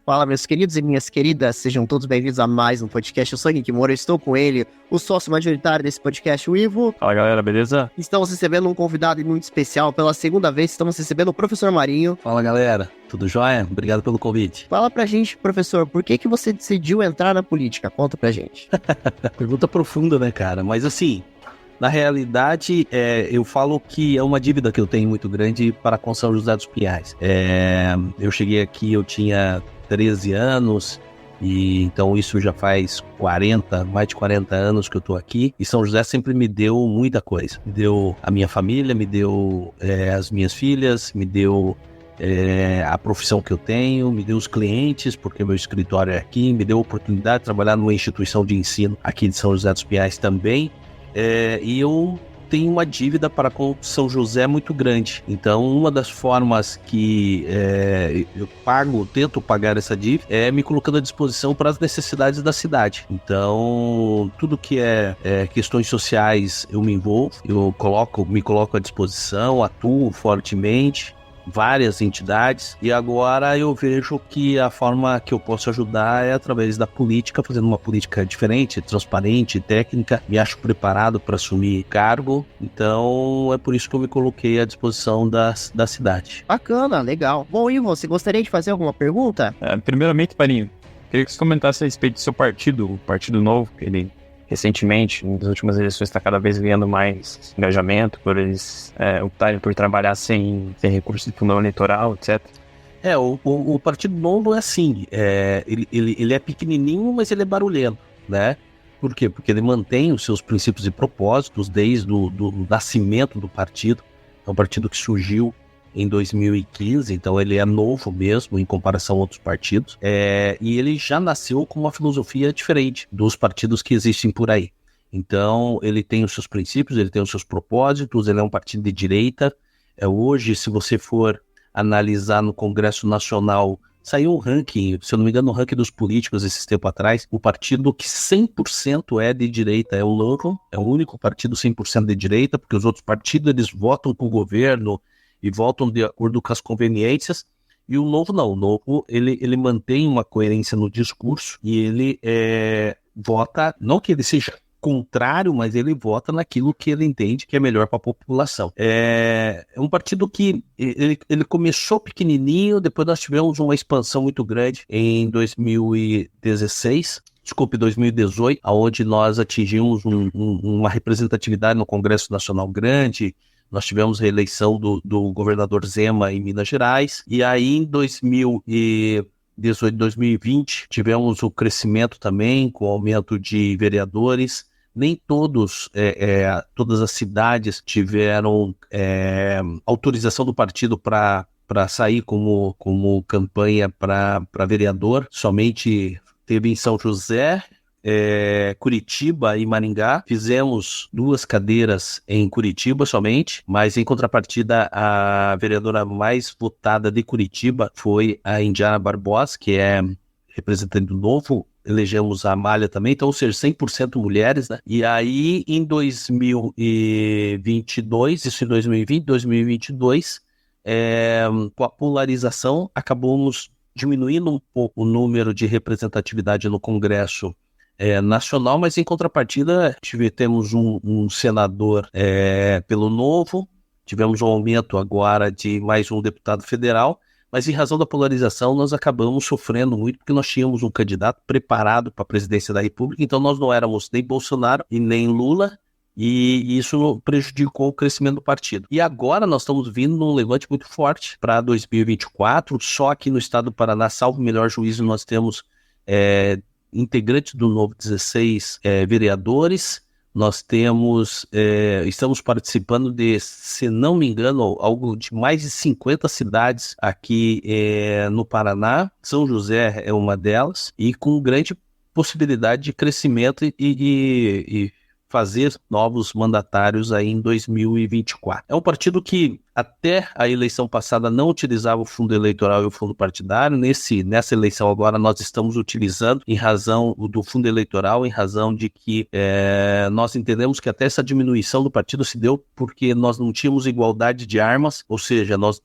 Fala, meus queridos e minhas queridas, sejam todos bem-vindos a mais um podcast. Eu sou o Henrique Moura, eu estou com ele, o sócio majoritário desse podcast, o Ivo. Fala, galera, beleza? Estamos recebendo um convidado muito especial, pela segunda vez estamos recebendo o professor Marinho. Fala, galera, tudo jóia? Obrigado pelo convite. Fala pra gente, professor, por que você decidiu entrar na política? Conta pra gente. Pergunta profunda, né, cara? Mas assim, na realidade, eu falo que é uma dívida que eu tenho muito grande para com São José dos Pinhais. Eu cheguei aqui, eu tinha 13 anos, e então isso já faz mais de 40 anos que eu tô aqui, e São José sempre me deu muita coisa. Me deu a minha família, me deu as minhas filhas, me deu a profissão que eu tenho, me deu os clientes, porque meu escritório é aqui, me deu a oportunidade de trabalhar numa instituição de ensino aqui de São José dos Pinhais também, e eu tenho uma dívida para com São José muito grande. Então, uma das formas que eu tento pagar essa dívida é me colocando à disposição para as necessidades da cidade. Então, tudo que é questões sociais eu me envolvo, me coloco à disposição, atuo fortemente, várias entidades, e agora eu vejo que a forma que eu posso ajudar é através da política, fazendo uma política diferente, transparente, técnica. Me acho preparado para assumir cargo, então é por isso que eu me coloquei à disposição da cidade. Bacana, legal. Bom, Ivo, você gostaria de fazer alguma pergunta? Primeiramente, Marinho, queria que você comentasse a respeito do seu partido, o Partido Novo, que ele recentemente, nas últimas eleições, está cada vez ganhando mais engajamento, por eles optarem por trabalhar sem recurso de fundo eleitoral, etc. O Partido Novo é assim, ele é pequenininho, mas ele é barulhento, né? Por quê? Porque ele mantém os seus princípios e propósitos desde o nascimento do partido. É um partido que surgiu em 2015, então ele é novo mesmo em comparação a outros partidos, e ele já nasceu com uma filosofia diferente dos partidos que existem por aí. Então ele tem os seus princípios, ele tem os seus propósitos, ele é um partido de direita. Hoje, se você for analisar no Congresso Nacional, saiu um ranking, se eu não me engano, um ranking dos políticos esses tempos atrás, o partido que 100% é de direita é o Novo, é o único partido 100% de direita, porque os outros partidos eles votam com o governo e votam de acordo com as conveniências, e o Novo não. O Novo, ele mantém uma coerência no discurso, e ele vota, não que ele seja contrário, mas ele vota naquilo que ele entende que é melhor para a população. É um partido que ele começou pequenininho, depois nós tivemos uma expansão muito grande em 2018, onde nós atingimos uma representatividade no Congresso Nacional grande. Nós tivemos reeleição do governador Zema em Minas Gerais, e aí em 2018, 2020, tivemos o crescimento também, com o aumento de vereadores. Nem todas as cidades tiveram autorização do partido para sair como campanha para vereador, somente teve em São José, Curitiba e Maringá. Fizemos 2 cadeiras em Curitiba somente, mas em contrapartida a vereadora mais votada de Curitiba foi a Indiana Barbosa, que é representante do Novo. Elegemos a Amália também, então, ou seja, 100% mulheres, né? E aí, em 2022, isso em 2020, 2022, com a polarização, acabamos diminuindo um pouco o número de representatividade no Congresso nacional, mas em contrapartida temos um senador pelo Novo, tivemos um aumento agora de mais um deputado federal, mas em razão da polarização nós acabamos sofrendo muito, porque nós tínhamos um candidato preparado para a presidência da República, então nós não éramos nem Bolsonaro e nem Lula, e isso prejudicou o crescimento do partido. E agora nós estamos vindo num levante muito forte para 2024, só aqui no estado do Paraná, salvo melhor juízo, nós temos integrantes do Novo 16 vereadores. Nós estamos participando de, se não me engano, algo de mais de 50 cidades aqui no Paraná. São José é uma delas, e com grande possibilidade de crescimento e fazer novos mandatários aí em 2024. É um partido que até a eleição passada não utilizava o fundo eleitoral e o fundo partidário. Nessa eleição agora nós estamos utilizando em razão do fundo eleitoral, em razão de que nós entendemos que até essa diminuição do partido se deu porque nós não tínhamos igualdade de armas, ou seja, nós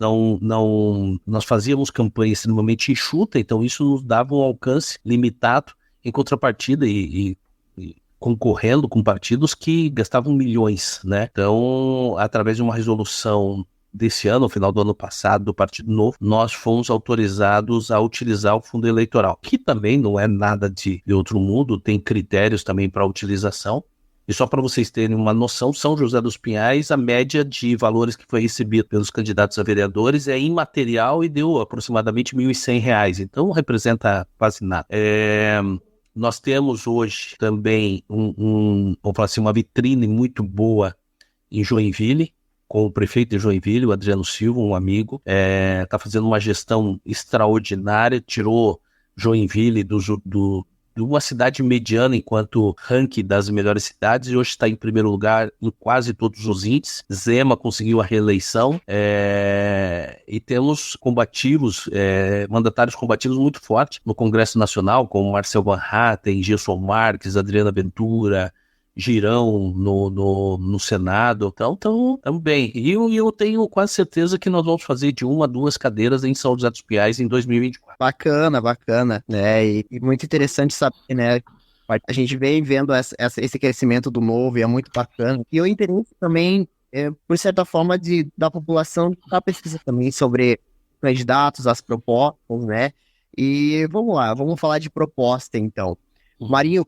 fazíamos campanha extremamente enxuta, então isso nos dava um alcance limitado em contrapartida e concorrendo com partidos que gastavam milhões, né? Então, através de uma resolução desse ano, no final do ano passado, do Partido Novo, nós fomos autorizados a utilizar o fundo eleitoral, que também não é nada de outro mundo, tem critérios também para utilização. E só para vocês terem uma noção, São José dos Pinhais, a média de valores que foi recebido pelos candidatos a vereadores é imaterial e deu aproximadamente R$ 1.100. Então, representa quase nada. Nós temos hoje também vamos falar assim, uma vitrine muito boa em Joinville, com o prefeito de Joinville, o Adriano Silva, um amigo. Está fazendo uma gestão extraordinária, tirou Joinville de uma cidade mediana enquanto ranking das melhores cidades, e hoje está em primeiro lugar em quase todos os índices. Zema conseguiu a reeleição, e temos mandatários combativos muito fortes no Congresso Nacional, como Marcel Van Hatten, Gilson Marques, Adriana Ventura, Girão no Senado. Então, também. E eu tenho quase certeza que nós vamos fazer de 1 a 2 cadeiras em São José dos Pinhais em 2024. Bacana, né? E muito interessante saber, né? A gente vem vendo esse crescimento do Novo e é muito bacana. E o interesse também, por certa forma, da população da pesquisa também sobre candidatos, as propostas, né? E vamos lá, vamos falar de proposta, então. Marinho,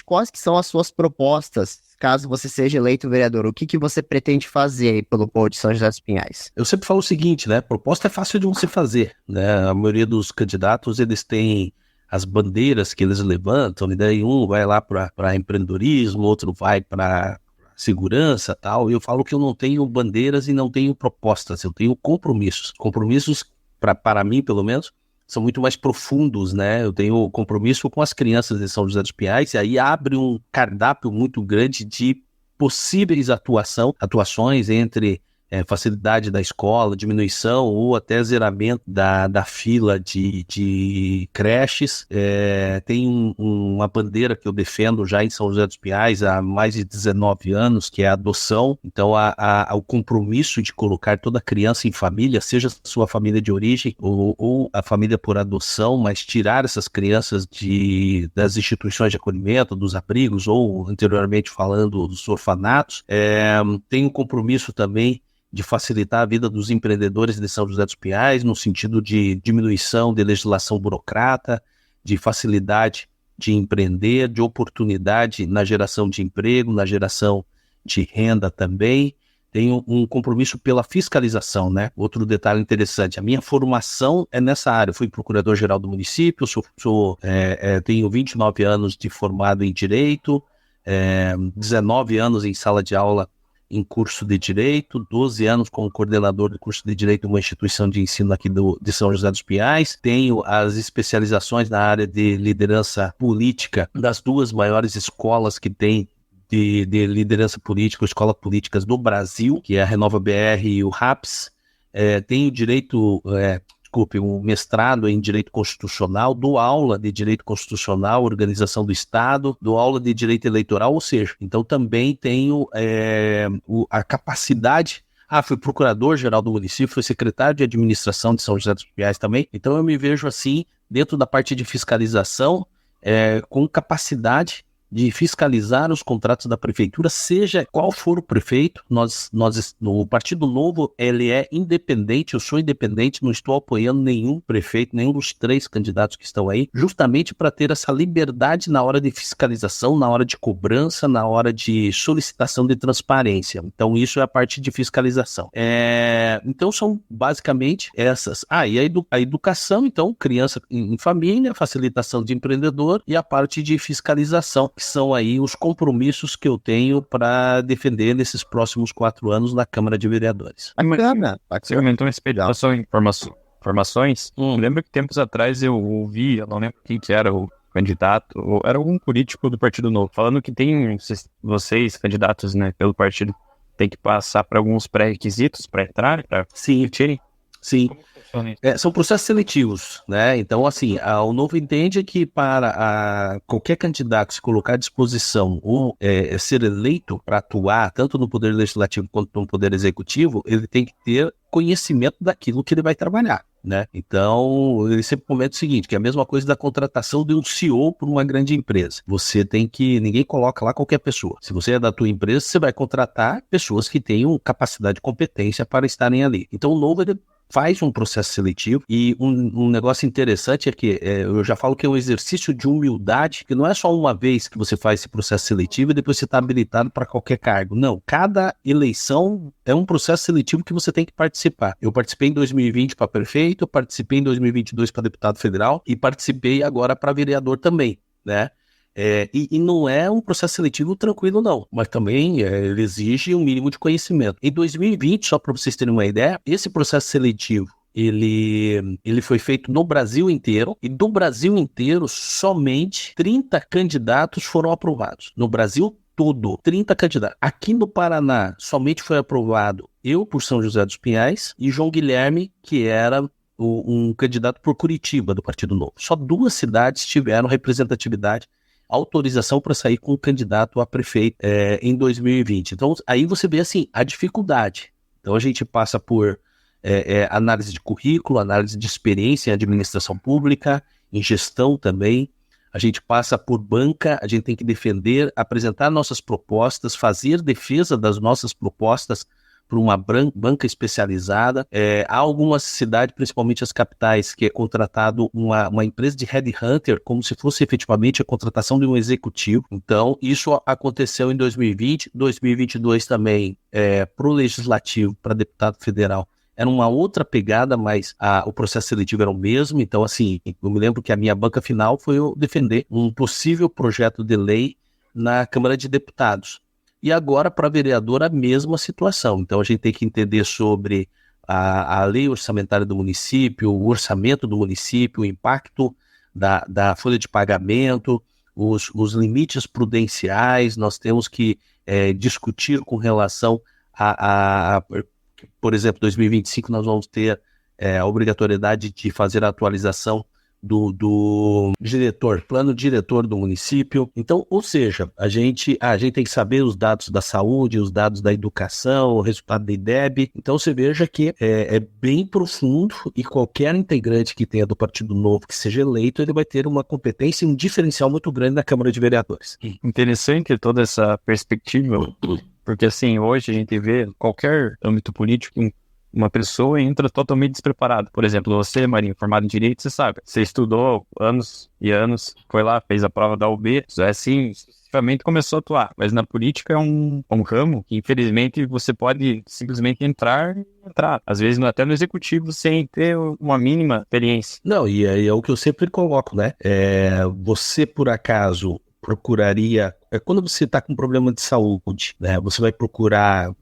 quais que são as suas propostas, caso você seja eleito vereador? O que você pretende fazer aí pelo povo de São José dos Pinhais? Eu sempre falo o seguinte, né? Proposta é fácil de você fazer, né? A maioria dos candidatos, eles têm as bandeiras que eles levantam, e daí um vai lá para empreendedorismo, outro vai para segurança, tal. E eu falo que eu não tenho bandeiras e não tenho propostas, eu tenho compromissos. Compromissos, para mim, pelo menos, são muito mais profundos, né? Eu tenho compromisso com as crianças de São José dos Pinhais, e aí abre um cardápio muito grande de possíveis atuações entre facilidade da escola, diminuição ou até zeramento da fila de creches. Tem uma bandeira que eu defendo já em São José dos Pinhais há mais de 19 anos, que é a adoção. Então, o compromisso de colocar toda criança em família, seja sua família de origem ou a família por adoção, mas tirar essas crianças das instituições de acolhimento, dos abrigos ou, anteriormente falando, dos orfanatos. Tem um compromisso também de facilitar a vida dos empreendedores de São José dos Pinhais, no sentido de diminuição de legislação burocrata, de facilidade de empreender, de oportunidade na geração de emprego, na geração de renda também. Tenho um compromisso pela fiscalização, né? Outro detalhe interessante, a minha formação é nessa área. Eu fui procurador-geral do município, tenho 29 anos de formado em Direito, 19 anos em sala de aula em curso de Direito, 12 anos como coordenador do curso de Direito de uma instituição de ensino aqui de São José dos Pinhais. Tenho as especializações na área de liderança política das 2 maiores escolas que tem de liderança política, escolas políticas do Brasil, que é a Renova BR e o RAPS. Tenho um mestrado em Direito Constitucional, dou aula de Direito Constitucional, Organização do Estado, dou aula de Direito Eleitoral, ou seja, então também tenho a capacidade. Fui procurador-geral do município, fui secretário de administração de São José dos Pinhais também, então eu me vejo assim, dentro da parte de fiscalização, com capacidade de fiscalizar os contratos da prefeitura, seja qual for o prefeito. O Partido Novo, ele é independente, eu sou independente, não estou apoiando nenhum prefeito, nenhum dos 3 candidatos que estão aí, justamente para ter essa liberdade na hora de fiscalização, na hora de cobrança, na hora de solicitação de transparência. Então, isso é a parte de fiscalização. Então, são basicamente essas. E a educação, então, criança em família, facilitação de empreendedor e a parte de fiscalização, que são aí os compromissos que eu tenho para defender nesses próximos 4 anos na Câmara de Vereadores. Bacana. Você comentou a respeito de informações. Lembro que tempos atrás eu ouvi, eu não lembro quem que era, candidato, ou era algum político do Partido Novo, falando que tem vocês, candidatos, né, pelo partido, tem que passar por alguns pré-requisitos para entrar, para Sim, tirem. sim. Como funciona isso? São processos seletivos, né? Então, assim, o Novo entende que para qualquer candidato se colocar à disposição ou ser eleito para atuar tanto no Poder Legislativo quanto no Poder Executivo, ele tem que ter conhecimento daquilo que ele vai trabalhar, né? Então, ele sempre comenta o seguinte, que é a mesma coisa da contratação de um CEO por uma grande empresa. Ninguém coloca lá qualquer pessoa. Se você é da tua empresa, você vai contratar pessoas que tenham capacidade e competência para estarem ali. Então, o Novo, ele faz um processo seletivo e um negócio interessante é que eu já falo que é um exercício de humildade, que não é só uma vez que você faz esse processo seletivo e depois você está habilitado para qualquer cargo. Não, cada eleição é um processo seletivo que você tem que participar. Eu participei em 2020 para prefeito, participei em 2022 para deputado federal e participei agora para vereador também, né? E não é um processo seletivo tranquilo, não, mas também ele exige um mínimo de conhecimento. Em 2020, só para vocês terem uma ideia, esse processo seletivo ele foi feito no Brasil inteiro, e do Brasil inteiro, somente 30 candidatos foram aprovados. No Brasil todo, 30 candidatos. Aqui no Paraná, somente foi aprovado eu por São José dos Pinhais e João Guilherme, que era um candidato por Curitiba, do Partido Novo. Só 2 cidades tiveram representatividade, autorização para sair com o candidato a prefeito em 2020. Então, aí você vê assim, a dificuldade. Então, a gente passa por análise de currículo, análise de experiência em administração pública, em gestão também. A gente passa por banca, a gente tem que defender, apresentar nossas propostas, fazer defesa das nossas propostas por uma banca especializada. Há algumas cidades, principalmente as capitais, que é contratado uma empresa de headhunter, como se fosse efetivamente a contratação de um executivo. Então, isso aconteceu em 2020, 2022 também, para o Legislativo, para deputado federal. Era uma outra pegada, mas o processo seletivo era o mesmo. Então, assim, eu me lembro que a minha banca final foi eu defender um possível projeto de lei na Câmara de Deputados. E agora, para vereador, a mesma situação. Então, a gente tem que entender sobre a lei orçamentária do município, o orçamento do município, o impacto da folha de pagamento, os limites prudenciais. Nós temos que discutir com relação por exemplo, 2025 nós vamos ter a obrigatoriedade de fazer a atualização do plano diretor do município. Então, ou seja, a gente tem que saber os dados da saúde, os dados da educação, o resultado da IDEB. Então, você veja que é bem profundo, e qualquer integrante que tenha do Partido Novo que seja eleito, ele vai ter uma competência e um diferencial muito grande na Câmara de Vereadores. Interessante toda essa perspectiva, porque assim, hoje a gente vê qualquer âmbito político, uma pessoa entra totalmente despreparada. Por exemplo, você, Marinho, formado em Direito, você sabe, você estudou anos e anos, foi lá, fez a prova da UB, assim, sucessivamente começou a atuar. Mas na política é um ramo que, infelizmente, você pode simplesmente entrar. Às vezes, até no executivo, sem ter uma mínima experiência. Não, e é o que eu sempre coloco, né? Você, por acaso, procuraria... Quando você está com problema de saúde, né? Você vai procurar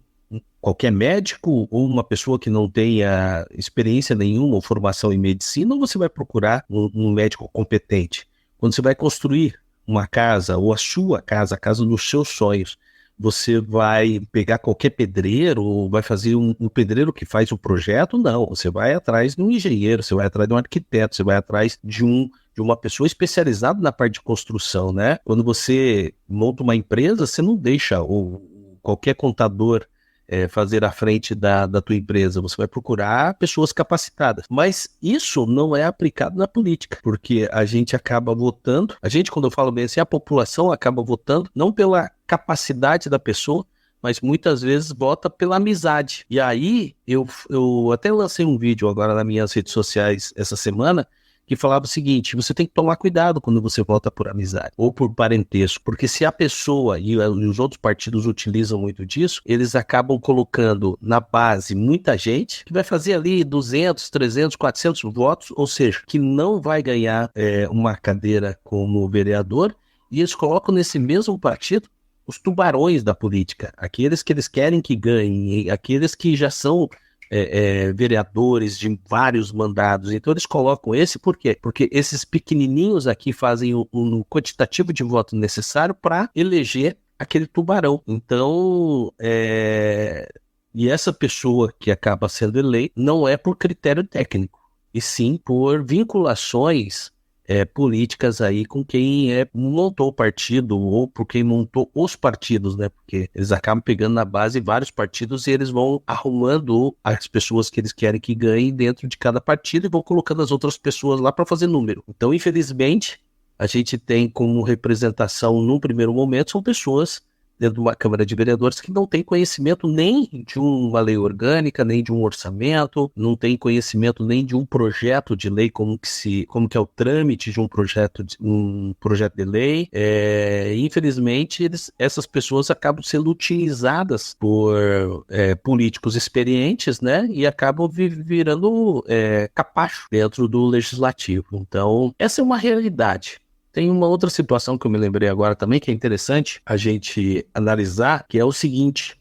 qualquer médico ou uma pessoa que não tenha experiência nenhuma ou formação em medicina, ou você vai procurar um médico competente? Quando você vai construir uma casa, ou a sua casa, a casa dos seus sonhos, você vai pegar qualquer pedreiro, ou vai fazer um pedreiro que faz o projeto? Não, você vai atrás de um engenheiro, você vai atrás de um arquiteto, você vai atrás de uma pessoa especializada na parte de construção, né? Quando você monta uma empresa, você não deixa qualquer contador fazer à frente da tua empresa. Você vai procurar pessoas capacitadas. Mas isso não é aplicado na política, porque a gente acaba votando, quando eu falo bem assim, a população acaba votando não pela capacidade da pessoa, mas muitas vezes vota pela amizade. E aí, eu até lancei um vídeo agora nas minhas redes sociais essa semana, que falava o seguinte: você tem que tomar cuidado quando você vota por amizade ou por parentesco, porque se a pessoa, e os outros partidos utilizam muito disso, eles acabam colocando na base muita gente que vai fazer ali 200, 300, 400 votos, ou seja, que não vai ganhar uma cadeira como vereador, e eles colocam nesse mesmo partido os tubarões da política, aqueles que eles querem que ganhem, aqueles que já são vereadores de vários mandados. Então eles colocam esse, por quê? Porque esses pequenininhos aqui fazem o quantitativo de voto necessário para eleger aquele tubarão. Então, e essa pessoa que acaba sendo eleita não é por critério técnico, e sim por vinculações políticas aí com quem montou o partido, ou por quem montou os partidos, né? Porque eles acabam pegando na base vários partidos e eles vão arrumando as pessoas que eles querem que ganhem dentro de cada partido e vão colocando as outras pessoas lá para fazer número. Então, infelizmente, a gente tem como representação, num primeiro momento, são pessoas dentro de uma Câmara de Vereadores que não tem conhecimento nem de uma lei orgânica, nem de um orçamento, não tem conhecimento nem de um projeto de lei, como que é o trâmite de um projeto de lei. Infelizmente, essas pessoas acabam sendo utilizadas por políticos experientes, né? E acabam virando capacho dentro do legislativo. Então, essa é uma realidade. Tem uma outra situação que eu me lembrei agora também, que é interessante a gente analisar, que é o seguinte: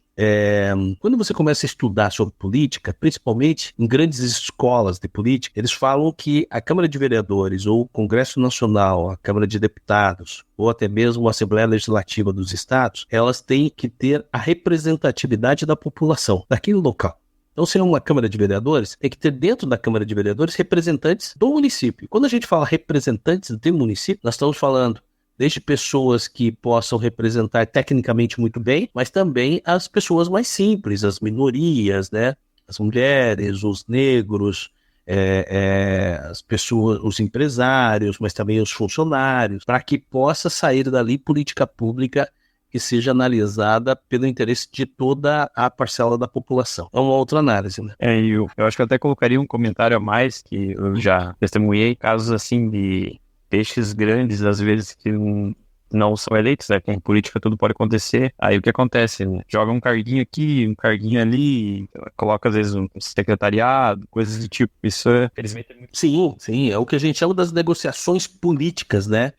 quando você começa a estudar sobre política, principalmente em grandes escolas de política, eles falam que a Câmara de Vereadores, ou o Congresso Nacional, a Câmara de Deputados, ou até mesmo a Assembleia Legislativa dos Estados, elas têm que ter a representatividade da população daquele local. Então, se é uma Câmara de Vereadores, tem que ter dentro da Câmara de Vereadores representantes do município. Quando a gente fala representantes do município, nós estamos falando desde pessoas que possam representar tecnicamente muito bem, mas também as pessoas mais simples, as minorias, né? As mulheres, os negros, as pessoas, os empresários, mas também os funcionários, para que possa sair dali política pública que seja analisada pelo interesse de toda a parcela da população. É uma outra análise, né? Eu acho que eu até colocaria um comentário a mais, que eu já testemunhei casos assim de peixes grandes, às vezes, que não são eleitos, né? Que em política tudo pode acontecer. Aí o que acontece, né? Joga um carguinho aqui, um carguinho ali, coloca às vezes um secretariado, coisas do tipo. Isso, infelizmente, é muito... Sim, é o que a gente chama das negociações políticas, né?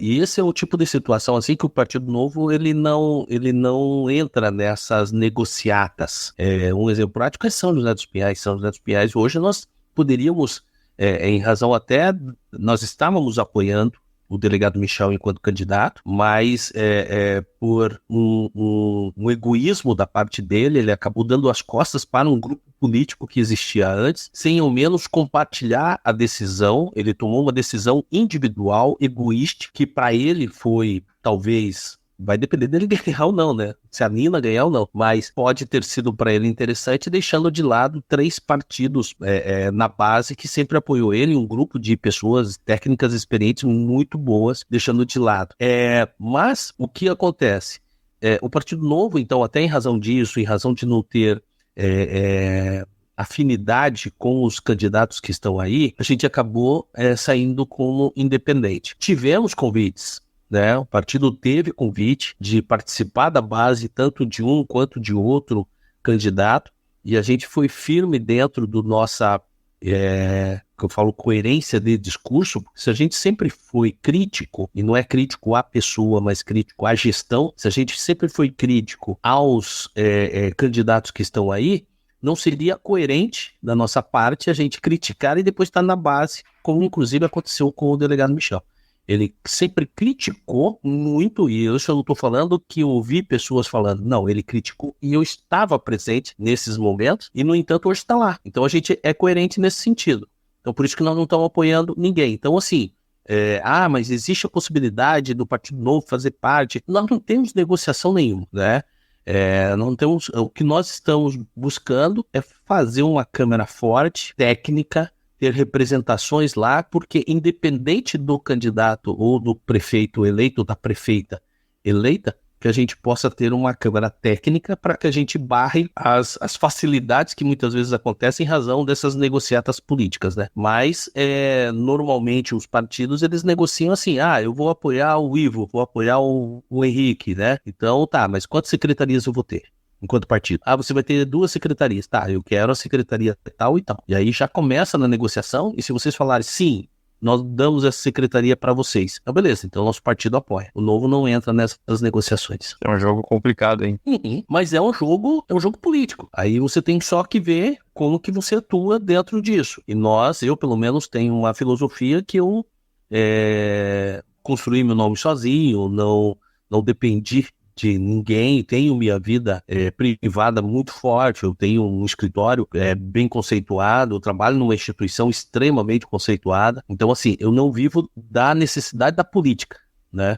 E esse é o tipo de situação assim que o Partido Novo ele não entra nessas negociatas. Um exemplo prático é São José dos Pinhais. São José dos Pinhais, hoje nós poderíamos, em razão até, nós estávamos apoiando o delegado Michel enquanto candidato, mas por um egoísmo da parte dele, ele acabou dando as costas para um grupo político que existia antes, sem ao menos compartilhar a decisão. Ele tomou uma decisão individual, egoísta, que para ele foi, talvez... Vai depender dele ganhar ou não, né? Se a Nina ganhar ou não. Mas pode ter sido para ele interessante, deixando de lado 3 partidos na base que sempre apoiou ele, um grupo de pessoas técnicas experientes muito boas, deixando de lado. Mas o que acontece? O Partido Novo, então, até em razão disso, em razão de não ter afinidade com os candidatos que estão aí, a gente acabou saindo como independente. Tivemos convites, né? O partido teve convite de participar da base tanto de um quanto de outro candidato, e a gente foi firme dentro do nossa, que eu falo, coerência de discurso. Se a gente sempre foi crítico, e não é crítico à pessoa, mas crítico à gestão, se a gente sempre foi crítico aos candidatos que estão aí, não seria coerente da nossa parte a gente criticar e depois estar na base, como inclusive aconteceu com o delegado Michel. Ele sempre criticou muito, e eu não estou falando que eu ouvi pessoas falando, não, ele criticou e eu estava presente nesses momentos, e no entanto hoje está lá. Então a gente é coerente nesse sentido. Então por isso que nós não estamos apoiando ninguém. Então assim, mas existe a possibilidade do Partido Novo fazer parte. Nós não temos negociação nenhuma, né? Não temos, o que nós estamos buscando é fazer uma Câmara forte, técnica, ter representações lá, porque independente do candidato ou do prefeito eleito, ou da prefeita eleita, que a gente possa ter uma Câmara técnica para que a gente barre as facilidades que muitas vezes acontecem em razão dessas negociatas políticas, né? Mas, normalmente, os partidos, eles negociam assim, eu vou apoiar o Ivo, vou apoiar o Henrique, né? Então, tá, mas quantas secretarias eu vou ter enquanto partido? Você vai ter 2 secretarias. Tá, eu quero a secretaria tal e tal. E aí já começa na negociação, e se vocês falarem, sim, nós damos essa secretaria para vocês. Então, beleza, então nosso partido apoia. O Novo não entra nessas negociações. É um jogo complicado, hein? Mas é um jogo político. Aí você tem só que ver como que você atua dentro disso. E eu pelo menos tenho uma filosofia que eu construí meu nome sozinho, não dependi de ninguém, tenho minha vida privada muito forte, eu tenho um escritório bem conceituado, eu trabalho numa instituição extremamente conceituada, então assim, eu não vivo da necessidade da política, né?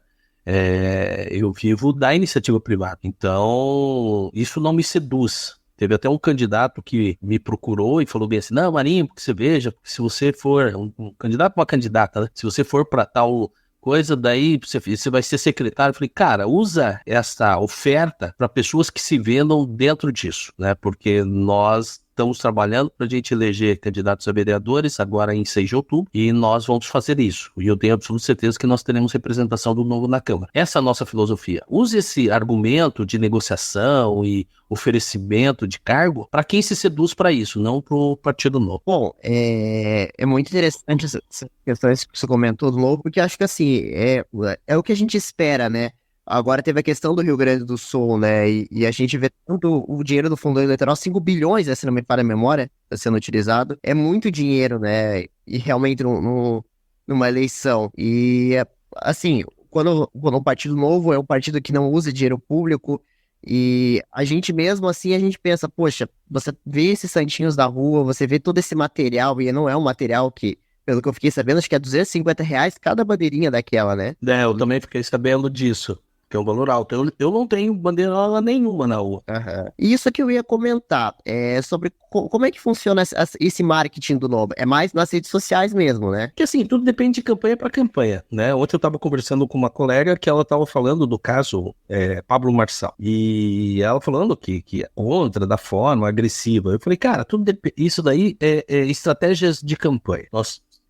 Eu vivo da iniciativa privada, então isso não me seduz. Teve até um candidato que me procurou e falou bem assim, não, Marinho, porque você veja, se você for, um candidato uma candidata, né? Se você for para tal coisa, daí você vai ser secretário. Eu falei, cara, usa essa oferta para pessoas que se vendam dentro disso, né? Porque nós estamos trabalhando para a gente eleger candidatos a vereadores agora em 6 de outubro e nós vamos fazer isso. E eu tenho absoluta certeza que nós teremos representação do Novo na Câmara. Essa é a nossa filosofia. Use esse argumento de negociação e oferecimento de cargo para quem se seduz para isso, não para o Partido Novo. Bom, é muito interessante essas questões que você comentou do Novo, porque acho que assim, é o que a gente espera, né? Agora teve a questão do Rio Grande do Sul, né? E a gente vê tanto o dinheiro do fundo eleitoral, 5 bilhões, né, se não me falha a memória, está sendo utilizado. É muito dinheiro, né? E realmente numa eleição. E, assim, quando um partido novo é um partido que não usa dinheiro público, e a gente mesmo assim, a gente pensa, poxa, você vê esses santinhos da rua, você vê todo esse material, e não é um material que, pelo que eu fiquei sabendo, acho que é R$ 250 cada bandeirinha daquela, né? Eu também fiquei sabendo disso. Que é um valor alto. Eu não tenho bandeira nenhuma na rua. Uhum. E isso que eu ia comentar, sobre como é que funciona esse marketing do Novo. É mais nas redes sociais mesmo, né? Porque assim, tudo depende de campanha para campanha, né? Ontem eu estava conversando com uma colega que ela estava falando do caso Pablo Marçal. E ela falando que é contra da forma agressiva. Eu falei, cara, isso daí é estratégias de campanha.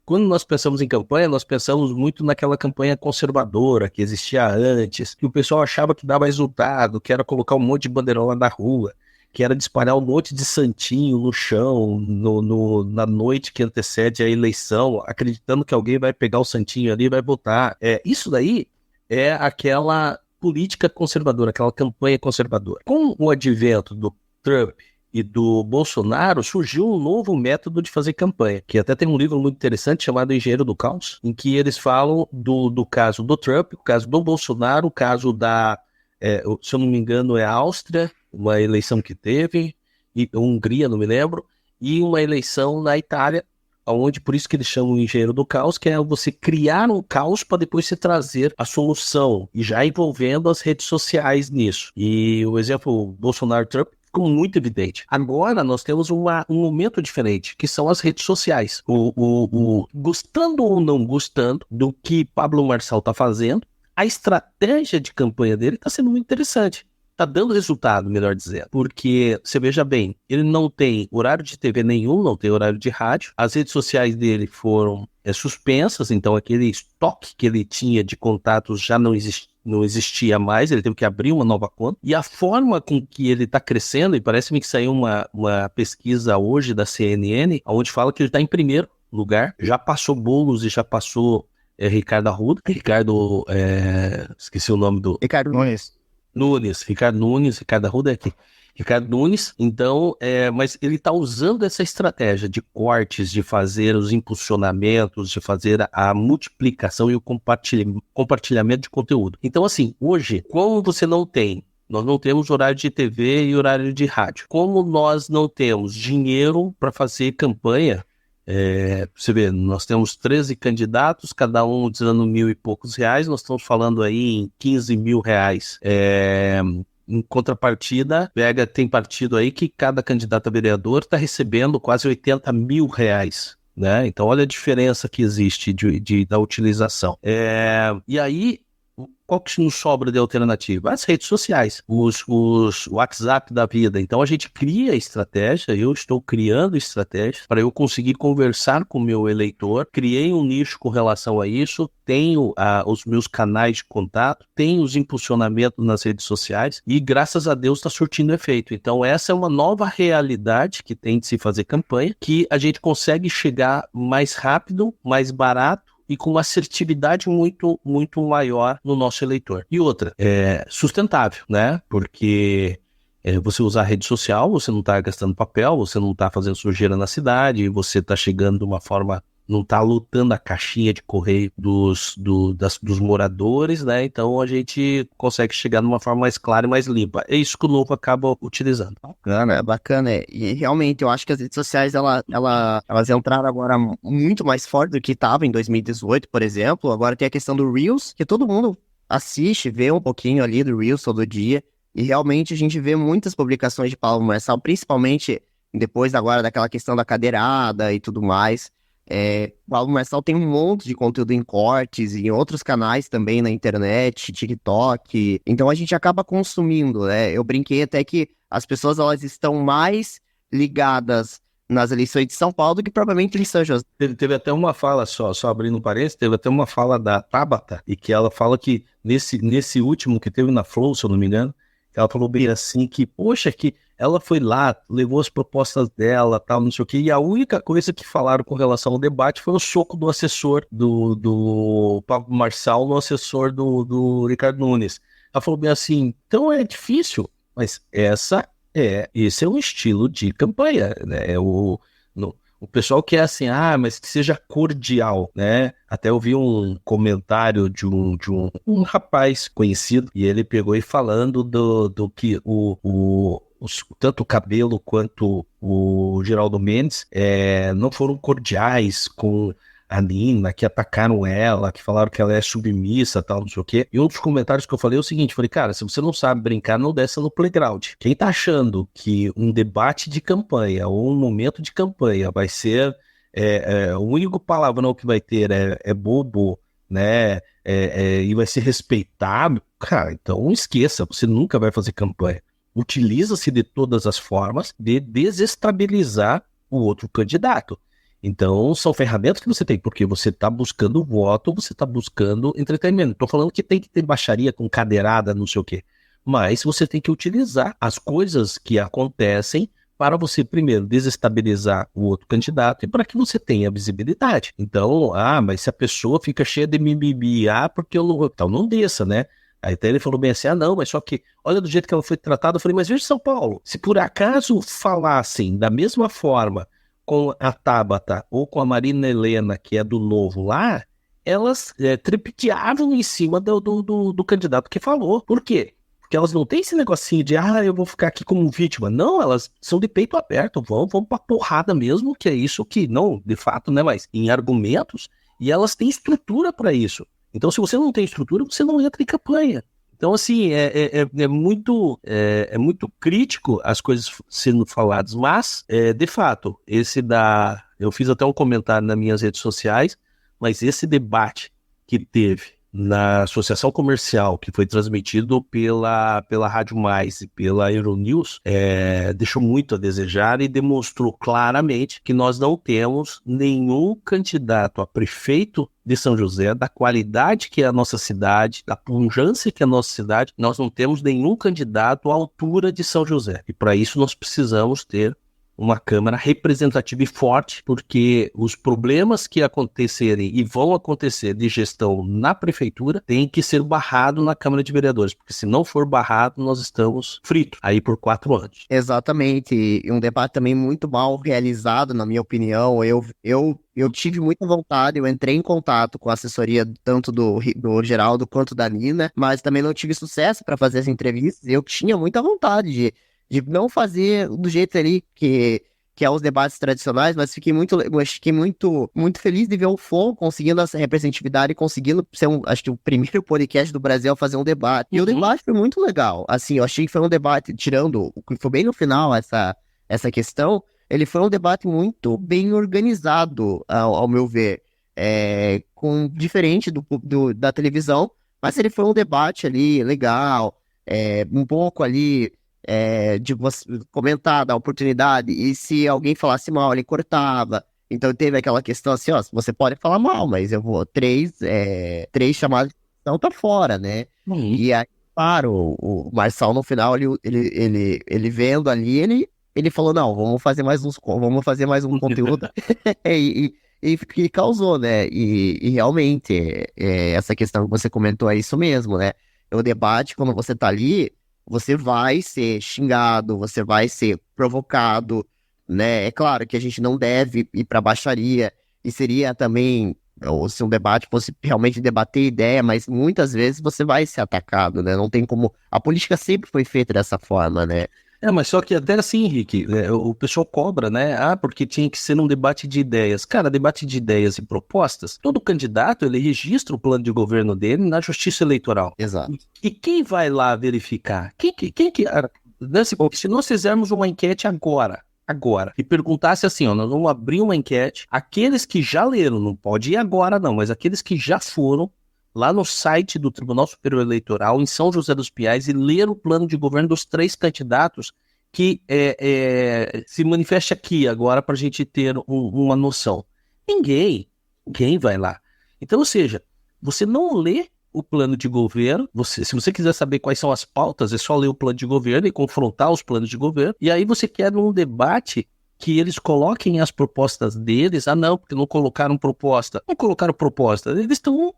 Quando nós pensamos em campanha, nós pensamos muito naquela campanha conservadora que existia antes, que o pessoal achava que dava resultado, que era colocar um monte de bandeirola na rua, que era disparar um monte de santinho no chão, na noite que antecede a eleição, acreditando que alguém vai pegar o santinho ali e vai votar. Isso daí é aquela política conservadora, aquela campanha conservadora. Com o advento do Trump e do Bolsonaro, surgiu um novo método de fazer campanha, que até tem um livro muito interessante chamado Engenheiro do Caos, em que eles falam do caso do Trump, o caso do Bolsonaro, o caso se eu não me engano, é a Áustria, uma eleição que teve, e Hungria, não me lembro, e uma eleição na Itália, onde por isso que eles chamam o Engenheiro do Caos, que é você criar um caos para depois você trazer a solução, e já envolvendo as redes sociais nisso. E o exemplo Bolsonaro-Trump ficou muito evidente. Agora nós temos um momento diferente, que são as redes sociais. Gostando ou não gostando do que Pablo Marçal está fazendo, a estratégia de campanha dele está sendo muito interessante. Está dando resultado, melhor dizendo. Porque, você veja bem, ele não tem horário de TV nenhum, não tem horário de rádio. As redes sociais dele foram suspensas, então aquele estoque que ele tinha de contatos já não existia mais, ele teve que abrir uma nova conta. E a forma com que ele está crescendo, e parece-me que saiu uma pesquisa hoje da CNN, onde fala que ele está em primeiro lugar, já passou Boulos e já passou Ricardo Arruda. Esqueci o nome do... Ricardo Nunes. Ricardo Arruda é aqui. Ricardo Nunes, então, mas ele está usando essa estratégia de cortes, de fazer os impulsionamentos, de fazer a multiplicação e o compartilhamento de conteúdo. Então, assim, hoje, como nós não temos horário de TV e horário de rádio. Como nós não temos dinheiro para fazer campanha, você vê, nós temos 13 candidatos, cada um dizendo R$1.000 e poucos, nós estamos falando aí em R$15.000. Em contrapartida, tem partido aí que cada candidato a vereador está recebendo quase R$80.000, né? Então olha a diferença que existe da utilização. E aí, qual que nos sobra de alternativa? As redes sociais, os WhatsApp da vida. Então a gente cria estratégia, eu estou criando estratégia para eu conseguir conversar com o meu eleitor, criei um nicho com relação a isso, tenho os meus canais de contato, tenho os impulsionamentos nas redes sociais e graças a Deus está surtindo efeito. Então essa é uma nova realidade que tem de se fazer campanha, que a gente consegue chegar mais rápido, mais barato, e com uma assertividade muito, muito maior no nosso eleitor. E outra, sustentável, né? Porque Você usar a rede social, você não está gastando papel, você não está fazendo sujeira na cidade, você está chegando de uma forma, não está lotando a caixinha de correio dos moradores, né? Então a gente consegue chegar de uma forma mais clara e mais limpa. É isso que o Novo acaba utilizando. Bacana, bacana. E realmente eu acho que as redes sociais elas entraram agora muito mais forte do que estava em 2018, por exemplo. Agora tem a questão do Reels, que todo mundo assiste, vê um pouquinho ali do Reels todo dia. E realmente a gente vê muitas publicações de Pablo Marçal, principalmente depois agora daquela questão da cadeirada e tudo mais. Pablo Marçal tem um monte de conteúdo em cortes e em outros canais também na internet, TikTok. Então a gente acaba consumindo, né? Eu brinquei até que as pessoas elas estão mais ligadas nas eleições de São Paulo do que provavelmente em São José. Teve até uma fala, só abrindo um parênteses, teve até uma fala da Tabata, e que ela fala que nesse último que teve na Flow, se eu não me engano, ela falou bem assim que, poxa, que ela foi lá, levou as propostas dela, tal, não sei o quê, e a única coisa que falaram com relação ao debate foi o soco do assessor do Pablo Marçal no assessor do Ricardo Nunes. Ela falou bem assim, então é difícil, mas esse é um estilo de campanha, né? O pessoal quer assim, mas que seja cordial, né? Até eu vi um comentário de um rapaz conhecido, e ele pegou e falando do que tanto o Cabelo quanto o Geraldo Mendes não foram cordiais com a Nina, que atacaram ela, que falaram que ela é submissa, tal, não sei o quê. E um dos comentários que eu falei é o seguinte, falei, cara, se você não sabe brincar, não desça no playground. Quem tá achando que um debate de campanha ou um momento de campanha vai ser o único palavrão que vai ter é bobo, né, e vai ser respeitado, cara, então esqueça, você nunca vai fazer campanha. Utiliza-se de todas as formas de desestabilizar o outro candidato. Então, são ferramentas que você tem, porque você está buscando voto, você está buscando entretenimento. Estou falando que tem que ter baixaria com cadeirada, não sei o quê. Mas você tem que utilizar as coisas que acontecem para você, primeiro, desestabilizar o outro candidato e para que você tenha visibilidade. Então, mas se a pessoa fica cheia de mimimi, porque eu não... Então, não desça, né? Aí até ele falou bem assim, não, mas só que, olha do jeito que ela foi tratada, eu falei, mas veja São Paulo, se por acaso falassem da mesma forma com a Tabata ou com a Marina Helena, que é do Novo lá, elas tripudiavam em cima do candidato que falou. Por quê? Porque elas não têm esse negocinho de, eu vou ficar aqui como vítima. Não, elas são de peito aberto, vamos pra porrada mesmo, que é isso que, não, de fato, né, mas em argumentos, e elas têm estrutura para isso. Então, se você não tem estrutura, você não entra em campanha. Então, assim, é muito crítico as coisas sendo faladas, mas, de fato, eu fiz até um comentário nas minhas redes sociais, mas esse debate que teve na Associação Comercial, que foi transmitido pela Rádio Mais e pela Euronews, deixou muito a desejar e demonstrou claramente que nós não temos nenhum candidato a prefeito de São José, da qualidade que é a nossa cidade, da pujança que é a nossa cidade, nós não temos nenhum candidato à altura de São José. E para isso nós precisamos ter uma Câmara representativa e forte, porque os problemas que acontecerem e vão acontecer de gestão na prefeitura tem que ser barrado na Câmara de Vereadores, porque se não for barrado, nós estamos fritos aí por 4 anos. Exatamente, e um debate também muito mal realizado, na minha opinião. Eu tive muita vontade, eu entrei em contato com a assessoria tanto do Geraldo quanto da Nina, mas também não tive sucesso para fazer as entrevistas. Eu tinha muita vontade de não fazer do jeito ali que é os debates tradicionais, mas fiquei muito feliz de ver o Flow conseguindo essa representatividade e conseguindo ser acho que o primeiro podcast do Brasil a fazer um debate. E o debate foi muito legal. Assim, eu achei que foi um debate, tirando o que foi bem no final essa questão, ele foi um debate muito bem organizado, ao meu ver, diferente da televisão, mas ele foi um debate ali legal, um pouco ali de você comentar, dar oportunidade, e se alguém falasse mal, ele cortava. Então teve aquela questão assim, você pode falar mal, mas eu vou, três chamadas de atenção tá fora, né? E aí, claro, o Marçal no final, ele vendo ali, ele falou, não, vamos fazer mais um conteúdo, e causou, né? E realmente, essa questão que você comentou é isso mesmo, né? O debate, quando você tá ali, você vai ser xingado, você vai ser provocado, né? É claro que a gente não deve ir para baixaria, e seria também, ou se um debate fosse realmente debater ideia, mas muitas vezes você vai ser atacado, né? Não tem como. A política sempre foi feita dessa forma, né? Mas só que até assim, Henrique, o pessoal cobra, né? Porque tinha que ser um debate de ideias. Cara, debate de ideias e propostas, todo candidato, ele registra o plano de governo dele na Justiça Eleitoral. Exato. E quem vai lá verificar? Se nós fizermos uma enquete agora, e perguntasse assim, nós vamos abrir uma enquete, aqueles que já leram, não pode ir agora não, mas aqueles que já foram lá no site do Tribunal Superior Eleitoral, em São José dos Pinhais, e ler o plano de governo dos 3 candidatos que se manifeste aqui agora para a gente ter uma noção. Ninguém vai lá. Então, ou seja, você não lê o plano de governo, se você quiser saber quais são as pautas, é só ler o plano de governo e confrontar os planos de governo, e aí você quer um debate que eles coloquem as propostas deles. Não, porque não colocaram proposta. Não colocaram proposta. Eles estão,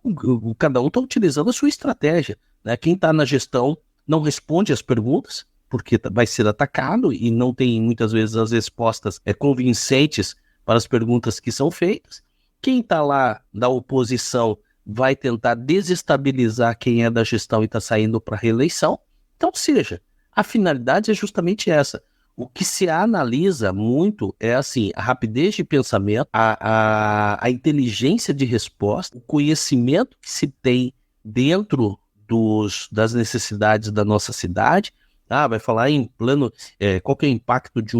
cada um está utilizando a sua estratégia, né? Quem está na gestão não responde as perguntas, porque vai ser atacado e não tem muitas vezes as respostas convincentes para as perguntas que são feitas. Quem está lá da oposição vai tentar desestabilizar quem é da gestão e está saindo para reeleição. Então, ou seja, a finalidade é justamente essa. O que se analisa muito é assim, a rapidez de pensamento, a inteligência de resposta, o conhecimento que se tem dentro das necessidades da nossa cidade. Vai falar em plano, qual que é o impacto de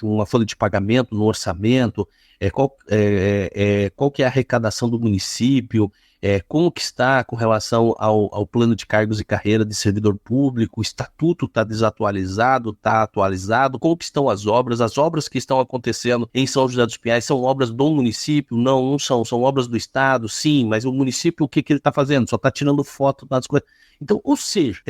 uma folha de pagamento no orçamento, qual que é a arrecadação do município, como que está com relação ao plano de cargos e carreira de servidor público, o estatuto está desatualizado, está atualizado, como que estão as obras que estão acontecendo em São José dos Pinhais são obras do município? Não são obras do estado, sim, mas o município, o que ele está fazendo? Só está tirando foto das coisas. Então, ou seja,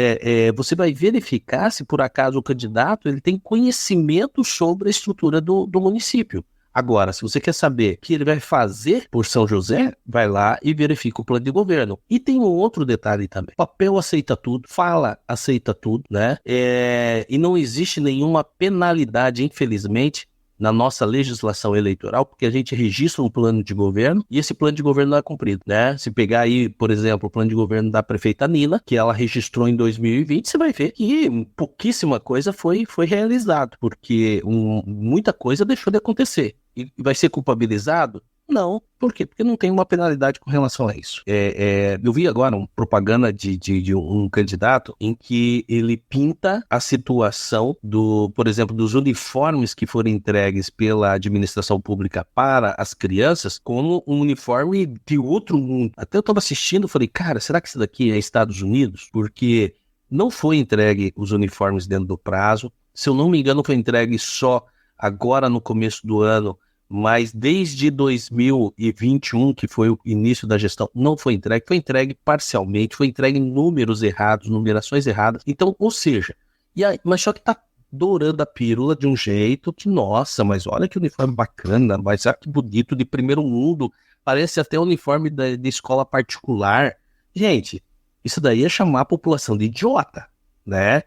você vai verificar se por acaso o candidato ele tem conhecimento sobre a estrutura do município. Agora, se você quer saber o que ele vai fazer por São José, vai lá e verifica o plano de governo. E tem um outro detalhe também. Papel aceita tudo, fala aceita tudo, né? E não existe nenhuma penalidade, infelizmente, na nossa legislação eleitoral, porque a gente registra um plano de governo e esse plano de governo não é cumprido, né? Se pegar aí, por exemplo, o plano de governo da prefeita Nina, que ela registrou em 2020, você vai ver que pouquíssima coisa foi realizada, porque muita coisa deixou de acontecer. E vai ser culpabilizado? Não. Por quê? Porque não tem uma penalidade com relação a isso. Eu vi agora uma propaganda de um candidato em que ele pinta a situação por exemplo, dos uniformes que foram entregues pela administração pública para as crianças como um uniforme de outro mundo. Até eu estava assistindo e falei, cara, será que isso daqui é Estados Unidos? Porque não foi entregue os uniformes dentro do prazo. Se eu não me engano, foi entregue só agora no começo do ano, mas desde 2021, que foi o início da gestão, não foi entregue parcialmente, foi entregue em números errados, numerações erradas. Então, ou seja, mas só que tá dourando a pílula de um jeito que, nossa, mas olha que uniforme bacana, mas olha que bonito, de primeiro mundo, parece até uniforme de escola particular. Gente, isso daí é chamar a população de idiota, né?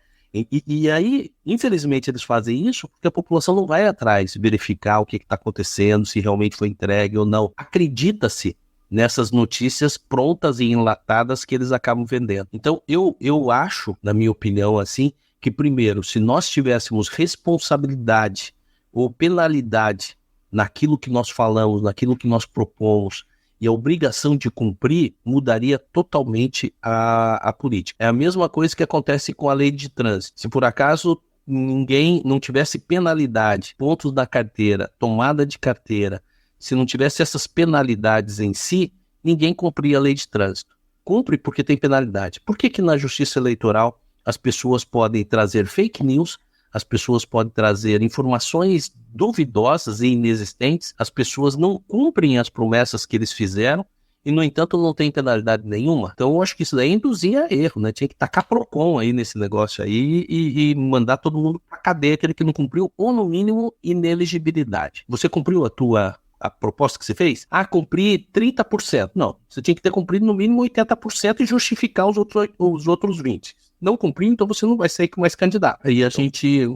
E aí, infelizmente, eles fazem isso porque a população não vai atrás verificar o que está acontecendo, se realmente foi entregue ou não. Acredita-se nessas notícias prontas e enlatadas que eles acabam vendendo. Então, eu acho, na minha opinião, assim, que primeiro, se nós tivéssemos responsabilidade ou penalidade naquilo que nós falamos, naquilo que nós propomos, e a obrigação de cumprir, mudaria totalmente a política. É a mesma coisa que acontece com a lei de trânsito. Se por acaso ninguém não tivesse penalidade, pontos da carteira, tomada de carteira, se não tivesse essas penalidades em si, ninguém cumpria a lei de trânsito. Cumpre porque tem penalidade. Por que na justiça eleitoral as pessoas podem trazer fake news, as pessoas podem trazer informações duvidosas e inexistentes, as pessoas não cumprem as promessas que eles fizeram e, no entanto, não tem penalidade nenhuma? Então, eu acho que isso daí induzia erro, né? Tinha que tacar PROCON aí nesse negócio aí e mandar todo mundo pra cadeia, aquele que não cumpriu, ou, no mínimo, inelegibilidade. Você cumpriu a proposta que você fez? Cumpri 30%. Não, você tinha que ter cumprido no mínimo 80% e justificar os outros 20%. não cumpriu, então você não vai sair com mais candidato. Aí a gente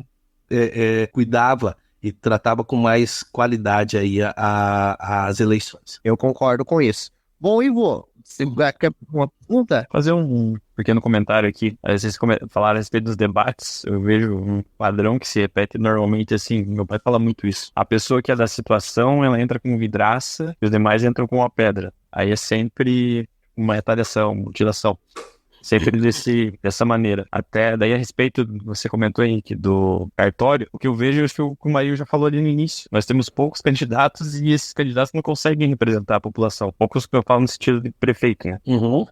cuidava e tratava com mais qualidade aí as eleições. Eu concordo com isso. Bom, Ivo, você quer uma pergunta? Fazer um pequeno comentário aqui. Vocês falaram a respeito dos debates. Eu vejo um padrão que se repete normalmente assim. Meu pai fala muito isso. A pessoa que é da situação, ela entra com vidraça e os demais entram com uma pedra. Aí é sempre uma retaliação, mutilação. Sempre dessa maneira. Até daí a respeito, você comentou, Henrique, do cartório, o que eu vejo, acho que o Mario já falou ali no início. Nós temos poucos candidatos e esses candidatos não conseguem representar a população. Poucos que eu falo no sentido de prefeito, né? Uhum.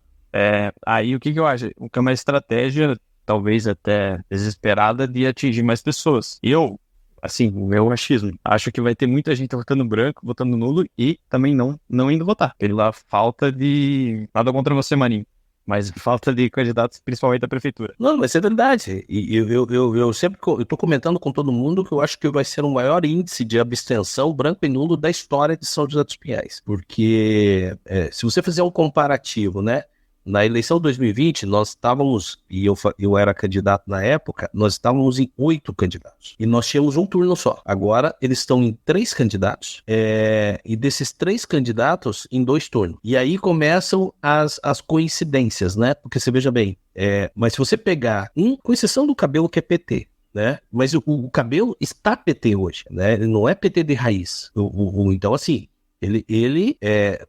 Aí o que eu acho? O que é uma estratégia, talvez até desesperada, de atingir mais pessoas. Eu, assim, o meu achismo, acho que vai ter muita gente votando branco, votando nulo e também não indo votar. Pela falta de... Nada contra você, Marinho. Mas falta de candidatos, principalmente da prefeitura. Não, mas é verdade. E eu sempre estou comentando com todo mundo que eu acho que vai ser o maior índice de abstenção branco e nulo da história de São José dos Pinhais. Porque se você fizer um comparativo, né? Na eleição de 2020, nós estávamos, e eu era candidato na época, nós estávamos em 8 candidatos. E nós tínhamos um turno só. Agora, eles estão em 3 candidatos, e desses 3 candidatos, em 2 turnos. E aí começam as coincidências, né? Porque você veja bem, mas se você pegar, com exceção do Cabelo, que é PT, né? Mas o Cabelo está PT hoje, né? Ele não é PT de raiz. Então, assim, ele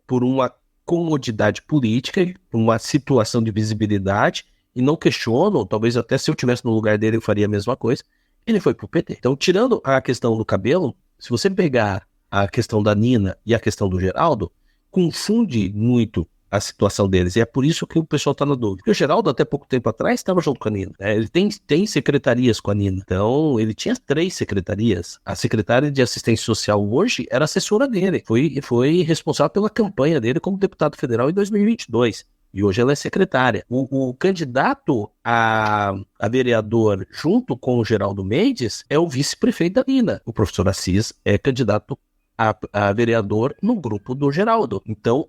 por uma comodidade política, uma situação de visibilidade, e não questiono, talvez até se eu estivesse no lugar dele eu faria a mesma coisa, ele foi pro PT. Então, tirando a questão do Cabelo, se você pegar a questão da Nina e a questão do Geraldo, confunde muito a situação deles, e é por isso que o pessoal está na dúvida. Porque o Geraldo, até pouco tempo atrás, estava junto com a Nina. Ele tem secretarias com a Nina. Então, ele tinha 3 secretarias. A secretária de assistência social hoje era assessora dele. Foi responsável pela campanha dele como deputado federal em 2022. E hoje ela é secretária. O candidato a vereador junto com o Geraldo Mendes é o vice-prefeito da Nina. O professor Assis é candidato a vereador no grupo do Geraldo. Então,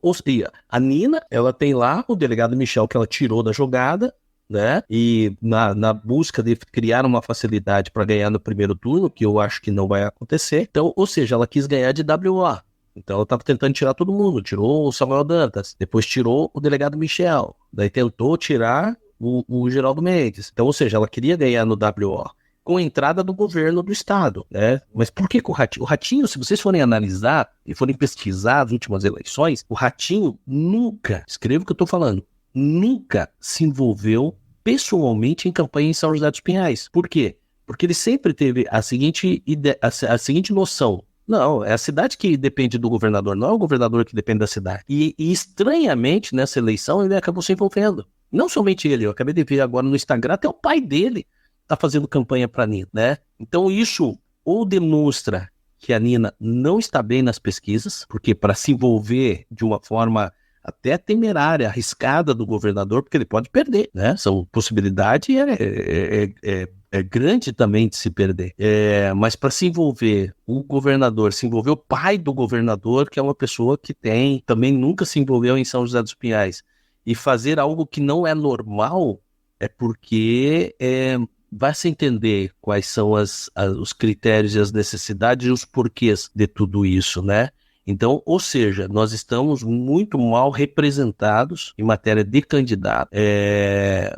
a Nina, ela tem lá o delegado Michel que ela tirou da jogada, né? E na busca de criar uma facilidade para ganhar no primeiro turno, que eu acho que não vai acontecer. Então, ou seja, ela quis ganhar de WA. Então ela estava tentando tirar todo mundo. Tirou o Samuel Dantas, depois tirou o delegado Michel, daí tentou tirar o Geraldo Mendes. Então, ou seja, ela queria ganhar no WO com a entrada do governo do estado, né? Mas por que com o Ratinho? O Ratinho, se vocês forem analisar e forem pesquisar as últimas eleições, o Ratinho nunca, escreva o que eu estou falando, nunca se envolveu pessoalmente em campanha em São José dos Pinhais. Por quê? Porque ele sempre teve a seguinte noção. Não, é a cidade que depende do governador, não é o governador que depende da cidade. E estranhamente, nessa eleição, ele acabou se envolvendo. Não somente ele, eu acabei de ver agora no Instagram, até o pai dele está fazendo campanha para a Nina, né? Então isso ou demonstra que a Nina não está bem nas pesquisas, porque para se envolver de uma forma até temerária, arriscada do governador, porque ele pode perder, né? Essa possibilidade é grande também de se perder. Mas para se envolver o governador, se envolver o pai do governador, que é uma pessoa que também nunca se envolveu em São José dos Pinhais, e fazer algo que não é normal, é porque vai se entender quais são os critérios e as necessidades e os porquês de tudo isso, né? Então, ou seja, nós estamos muito mal representados em matéria de candidato.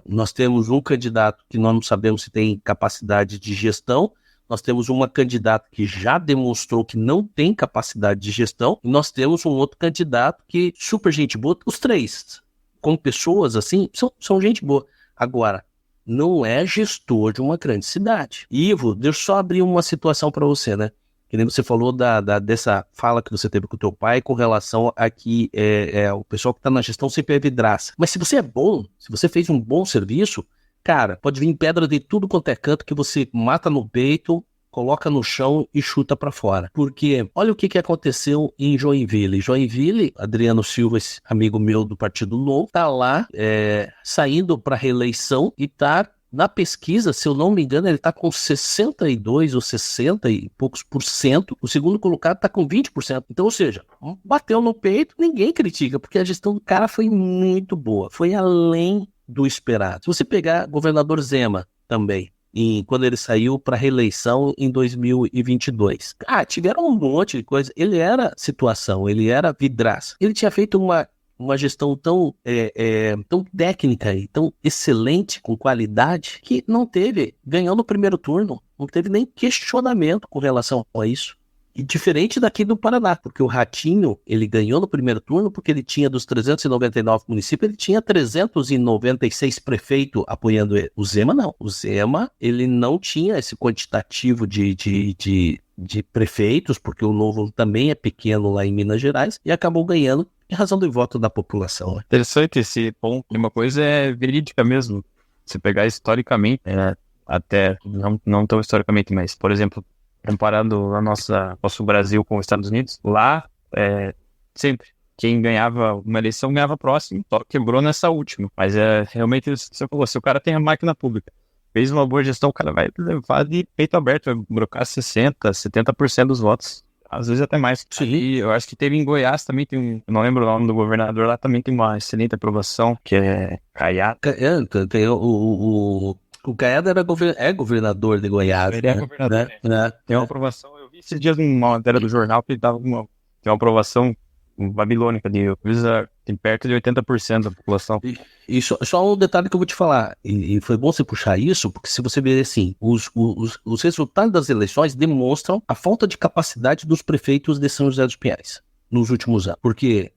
Nós temos um candidato que nós não sabemos se tem capacidade de gestão, nós temos uma candidata que já demonstrou que não tem capacidade de gestão, e nós temos um outro candidato que, super gente boa, os 3, como pessoas assim, são gente boa. Agora, não é gestor de uma grande cidade. Ivo, deixa eu só abrir uma situação para você, né? Que nem você falou dessa fala que você teve com o teu pai com relação a que o pessoal que está na gestão sempre é vidraça. Mas se você é bom, se você fez um bom serviço, cara, pode vir pedra de tudo quanto é canto que você mata no peito, coloca no chão e chuta para fora. Porque olha o que aconteceu em Joinville. Joinville, Adriano Silva, esse amigo meu do Partido Novo, tá lá saindo para reeleição e tá na pesquisa, se eu não me engano, ele tá com 62 ou 60 e poucos por cento. O segundo colocado tá com 20%. Então, ou seja, bateu no peito, ninguém critica, porque a gestão do cara foi muito boa. Foi além do esperado. Se você pegar governador Zema também, quando ele saiu para reeleição em 2022. Tiveram um monte de coisa. Ele era situação, ele era vidraça. Ele tinha feito uma gestão tão técnica e tão excelente, com qualidade, que não teve, ganhou no primeiro turno, não teve nem questionamento com relação a isso. E diferente daqui do Paraná, porque o Ratinho, ele ganhou no primeiro turno porque ele tinha, dos 399 municípios, ele tinha 396 prefeitos apoiando ele. O Zema não. O Zema, ele não tinha esse quantitativo de prefeitos, porque o Novo também é pequeno lá em Minas Gerais, e acabou ganhando em razão do voto da população. Interessante esse ponto. Uma coisa é verídica mesmo. Se pegar historicamente, até não tão historicamente, mas, por exemplo, comparando nosso Brasil com os Estados Unidos, lá, sempre, quem ganhava uma eleição ganhava próximo, só quebrou nessa última. Mas realmente, você falou, se o cara tem a máquina pública, fez uma boa gestão, o cara vai levar de peito aberto, vai brocar 60%, 70% dos votos. Às vezes até mais. Sim. E eu acho que teve em Goiás também, eu não lembro o nome do governador, lá também tem uma excelente aprovação, que é Caiado. Tem o Caiado é governador de Goiás. Ele é governador, né? Tem uma aprovação, eu vi esses dias numa matéria do jornal que ele tem uma aprovação babilônica, tem perto de 80% da população. E só um detalhe que eu vou te falar, e foi bom você puxar isso, porque se você ver assim, os resultados das eleições demonstram a falta de capacidade dos prefeitos de São José dos Pinhais nos últimos anos. Porque,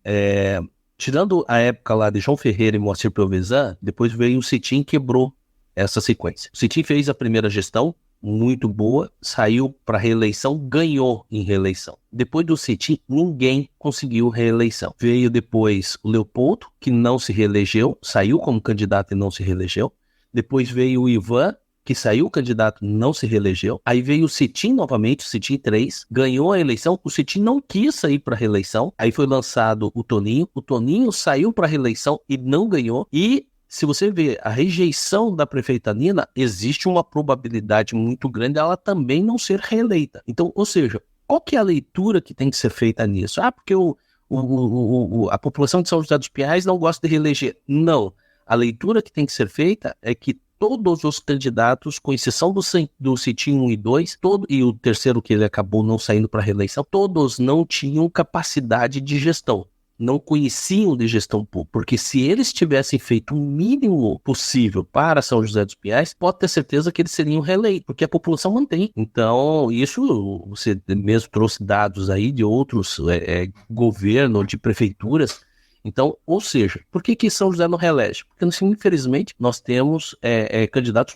tirando a época lá de João Ferreira e Moacir Pelvezan, depois veio o Cetim e quebrou essa sequência. O Cetim fez a primeira gestão, muito boa, saiu para reeleição, ganhou em reeleição. Depois do Cetim, ninguém conseguiu reeleição. Veio depois o Leopoldo, que não se reelegeu, saiu como candidato e não se reelegeu. Depois veio o Ivan, que saiu candidato e não se reelegeu. Aí veio o Cetim novamente, o Cetim 3, ganhou a eleição. O Cetim não quis sair para reeleição. Aí foi lançado o Toninho saiu para reeleição e não ganhou. E se você vê a rejeição da prefeita Nina, existe uma probabilidade muito grande dela também não ser reeleita. Então, ou seja, qual que é a leitura que tem que ser feita nisso? Porque a população de São José dos Pinhais não gosta de reeleger. Não. A leitura que tem que ser feita é que todos os candidatos, com exceção do Cetim 1 e 2, e o terceiro que ele acabou não saindo para reeleição, todos não tinham capacidade de gestão. Não conheciam de gestão pública, porque se eles tivessem feito o mínimo possível para São José dos Pinhais, pode ter certeza que eles seriam reeleitos, porque a população mantém. Então, isso você mesmo trouxe dados aí de outros governos, de prefeituras. Então, ou seja, por que São José não reelege? Porque, assim, infelizmente, nós temos candidatos,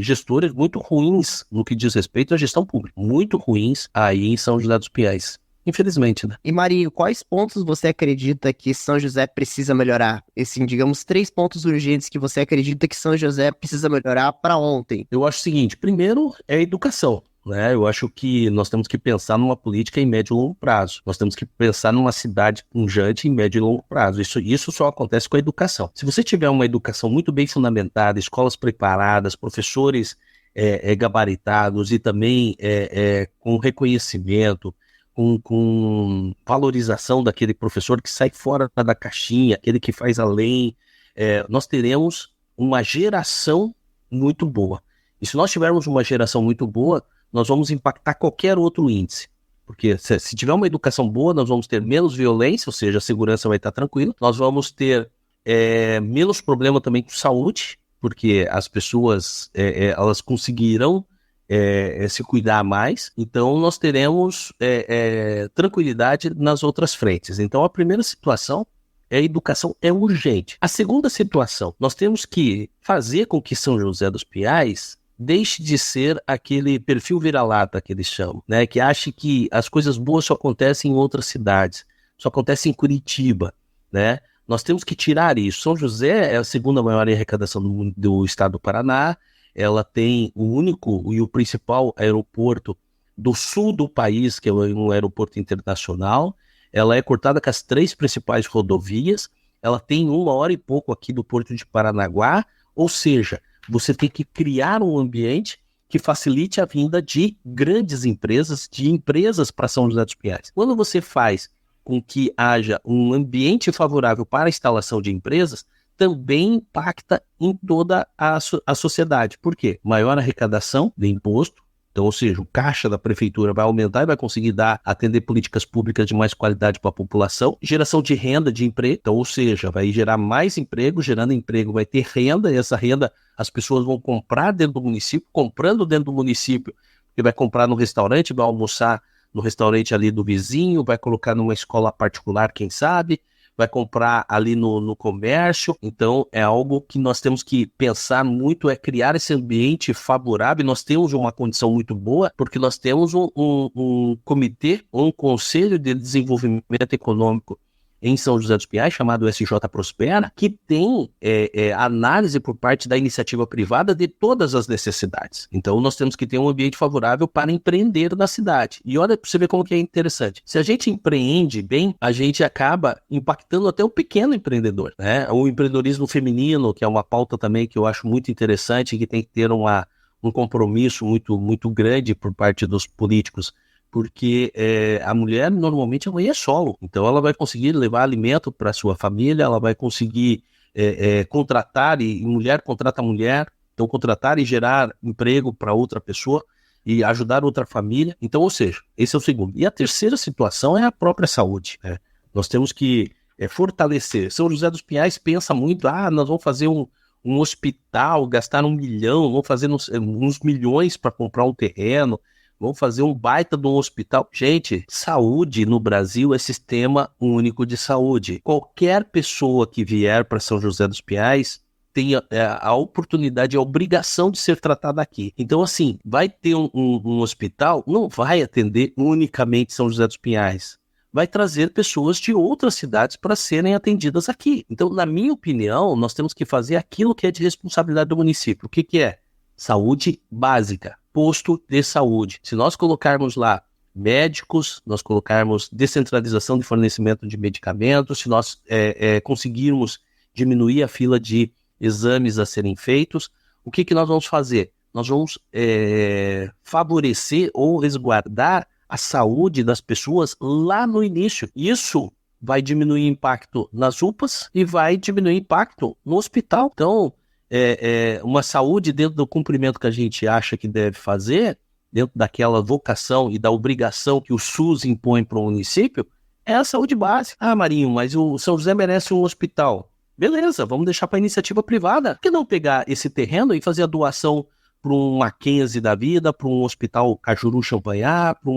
gestores muito ruins no que diz respeito à gestão pública, muito ruins aí em São José dos Pinhais. Infelizmente, né? E Marinho, quais pontos você acredita que São José precisa melhorar? Digamos, 3 pontos urgentes que você acredita que São José precisa melhorar para ontem. Eu acho o seguinte, primeiro é a educação, né? Eu acho que nós temos que pensar numa política em médio e longo prazo. Nós temos que pensar numa cidade pujante em médio e longo prazo. Isso só acontece com a educação. Se você tiver uma educação muito bem fundamentada, escolas preparadas, professores gabaritados e também com reconhecimento, com valorização daquele professor que sai fora da caixinha, aquele que faz além, nós teremos uma geração muito boa. E se nós tivermos uma geração muito boa, nós vamos impactar qualquer outro índice. Porque se tiver uma educação boa, nós vamos ter menos violência, ou seja, a segurança vai estar tranquila, nós vamos ter menos problema também com saúde, porque as pessoas elas conseguirão se cuidar mais, então nós teremos tranquilidade nas outras frentes. Então a primeira situação a educação é urgente. A segunda situação, nós temos que fazer com que São José dos Pinhais deixe de ser aquele perfil vira-lata que eles chamam, né? Que acha que as coisas boas só acontecem em outras cidades, só acontecem em Curitiba, né? Nós temos que tirar isso. São José é a segunda maior arrecadação do estado do Paraná. Ela tem o único e o principal aeroporto do sul do país, que é um aeroporto internacional. Ela é cortada com as 3 principais rodovias. Ela tem 1 hora e pouco aqui do Porto de Paranaguá. Ou seja, você tem que criar um ambiente que facilite a vinda de grandes empresas, de empresas para São José dos Pinhais. Quando você faz com que haja um ambiente favorável para a instalação de empresas, também impacta em toda a sociedade. Por quê? Maior arrecadação de imposto. Então, ou seja, o caixa da prefeitura vai aumentar e vai conseguir atender políticas públicas de mais qualidade para a população. Geração de renda, de emprego. Então, ou seja, vai gerar mais emprego, gerando emprego vai ter renda, e essa renda as pessoas vão comprar dentro do município, comprando dentro do município, porque vai comprar no restaurante, vai almoçar no restaurante ali do vizinho, vai colocar numa escola particular, quem sabe, vai comprar ali no comércio. Então é algo que nós temos que pensar muito, é criar esse ambiente favorável. Nós temos uma condição muito boa, porque nós temos um comitê, um conselho de desenvolvimento econômico em São José dos Pinhais, chamado SJ Prospera, que tem análise por parte da iniciativa privada de todas as necessidades. Então nós temos que ter um ambiente favorável para empreender na cidade. E olha para você ver como que é interessante. Se a gente empreende bem, a gente acaba impactando até o pequeno empreendedor, né? O empreendedorismo feminino, que é uma pauta também que eu acho muito interessante, que tem que ter um compromisso muito, muito grande por parte dos políticos, porque a mulher normalmente a mãe é solo, então ela vai conseguir levar alimento para sua família, ela vai conseguir contratar, e mulher contrata mulher, então contratar e gerar emprego para outra pessoa e ajudar outra família. Então, ou seja, esse é o segundo. E a terceira situação é a própria saúde, né? Nós temos que fortalecer. São José dos Pinhais pensa muito, nós vamos fazer um hospital, gastar 1 milhão, vamos fazer uns milhões para comprar um terreno, vamos fazer um baita de um hospital. Gente, saúde no Brasil é sistema único de saúde. Qualquer pessoa que vier para São José dos Pinhais tem a oportunidade, a obrigação de ser tratada aqui. Então, assim, vai ter um hospital, não vai atender unicamente São José dos Pinhais. Vai trazer pessoas de outras cidades para serem atendidas aqui. Então, na minha opinião, nós temos que fazer aquilo que é de responsabilidade do município. O que é? Saúde básica. Posto de saúde. Se nós colocarmos lá médicos, nós colocarmos descentralização de fornecimento de medicamentos, se nós conseguirmos diminuir a fila de exames a serem feitos, o que nós vamos fazer? Nós vamos favorecer ou resguardar a saúde das pessoas lá no início. Isso vai diminuir impacto nas UPAs e vai diminuir impacto no hospital. Então, uma saúde dentro do cumprimento que a gente acha que deve fazer, dentro daquela vocação e da obrigação que o SUS impõe para o município, é a saúde básica. Marinho, mas o São José merece um hospital. Beleza, vamos deixar para a iniciativa privada. Por que não pegar esse terreno e fazer a doação para um Mackenzie da vida, para um hospital Cajuru Champanhar, para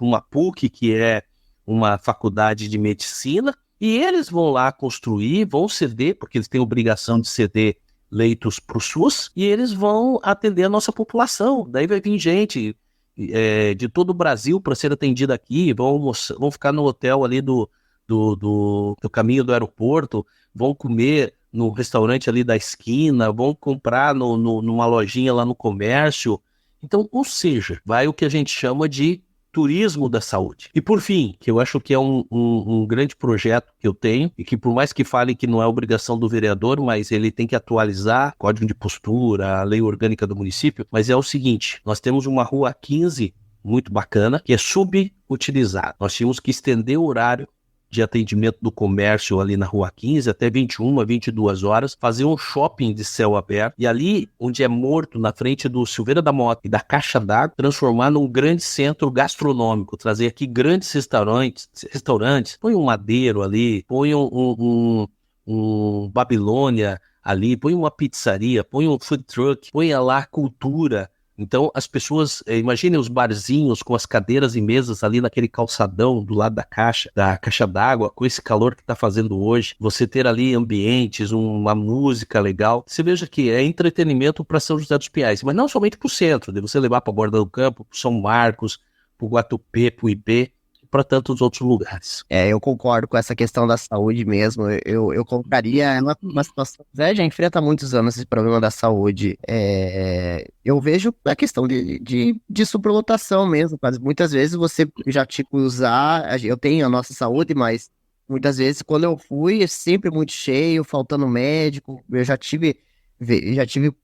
uma PUC, que é uma faculdade de medicina, e eles vão lá construir, vão ceder, porque eles têm obrigação de ceder leitos para o SUS, e eles vão atender a nossa população. Daí vai vir gente de todo o Brasil para ser atendida aqui, vão ficar no hotel ali do caminho do aeroporto, vão comer no restaurante ali da esquina, vão comprar numa lojinha lá no comércio. Então, ou seja, vai o que a gente chama de turismo da saúde. E por fim, que eu acho que é um grande projeto que eu tenho, e que por mais que falem que não é obrigação do vereador, mas ele tem que atualizar o código de postura, a lei orgânica do município, mas é o seguinte: nós temos uma rua 15 muito bacana, que é subutilizada. Nós tínhamos que estender o horário de atendimento do comércio ali na Rua 15 até 21, 22 horas, fazer um shopping de céu aberto, e ali onde é morto, na frente do Silveira da Mota e da Caixa d'Água, transformar num grande centro gastronômico, trazer aqui grandes restaurantes, põe um Madeiro ali, põe um Babilônia ali, põe uma pizzaria, põe um food truck, põe lá cultura. Então as pessoas, imaginem os barzinhos com as cadeiras e mesas ali naquele calçadão do lado da caixa d'água, com esse calor que está fazendo hoje, você ter ali ambientes, uma música legal. Você veja que é entretenimento para São José dos Pinhais, mas não somente para o centro, de você levar para a Borda do Campo, para São Marcos, para o Guatupê, para o Ibê, para tantos outros lugares. Eu concordo com essa questão da saúde mesmo. Eu colocaria uma situação. Zé já enfrenta há muitos anos esse problema da saúde. Eu vejo a questão de superlotação mesmo. Muitas vezes você já usar. Eu tenho a nossa saúde, mas muitas vezes quando eu fui, é sempre muito cheio, faltando médico. Eu já tive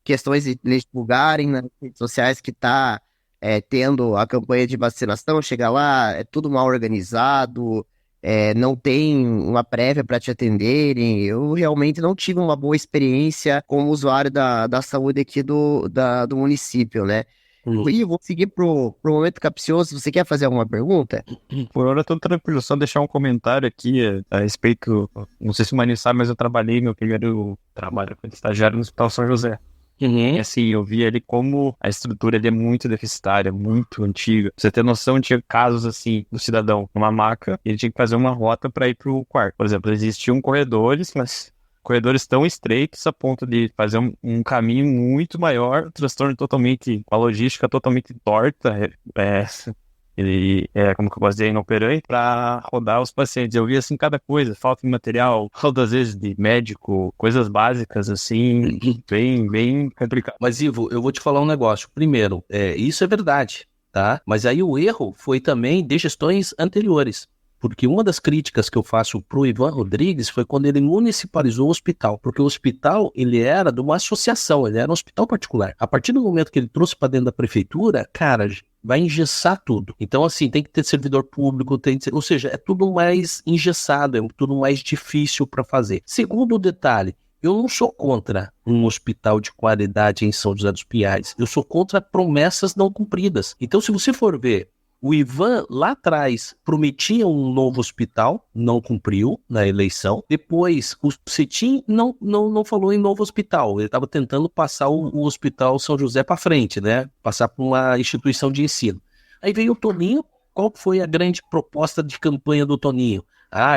questões de eles divulgarem nas redes sociais que tá. Tendo a campanha de vacinação, chega lá, é tudo mal organizado, não tem uma prévia para te atenderem. Eu realmente não tive uma boa experiência como usuário da saúde aqui do município, né? E vou seguir pro momento capcioso. Você quer fazer alguma pergunta? Por hora eu tô tranquilo, só deixar um comentário aqui a respeito, não sei se o Maninho sabe, mas eu trabalhei, meu primeiro trabalho como estagiário no Hospital São José. E assim, eu vi ali como a estrutura ali é muito deficitária, muito antiga. Pra você ter noção, tinha casos assim, do cidadão numa maca, e ele tinha que fazer uma rota para ir pro quarto. Por exemplo, existiam corredores, mas corredores tão estreitos a ponto de fazer um caminho muito maior, transtorno totalmente, com a logística totalmente torta, ele como que eu posso dizer, inoperante para rodar os pacientes. Eu vi assim cada coisa, falta de material, falta às vezes de médico, coisas básicas assim, bem complicado. Mas, Ivo, eu vou te falar um negócio. Primeiro, isso é verdade, tá? Mas aí o erro foi também de gestões anteriores. Porque uma das críticas que eu faço pro Ivan Rodrigues foi quando ele municipalizou o hospital. Porque o hospital, ele era de uma associação, ele era um hospital particular. A partir do momento que ele trouxe para dentro da prefeitura, cara, vai engessar tudo. Então, assim, tem que ter servidor público, ou seja, é tudo mais engessado, é tudo mais difícil para fazer. Segundo detalhe, eu não sou contra um hospital de qualidade em São José dos Pinhais. Eu sou contra promessas não cumpridas. Então, se você for ver, o Ivan, lá atrás, prometia um novo hospital, não cumpriu na eleição. Depois, o Cetim não falou em novo hospital. Ele estava tentando passar o Hospital São José para frente, né? Passar para uma instituição de ensino. Aí veio o Toninho. Qual foi a grande proposta de campanha do Toninho?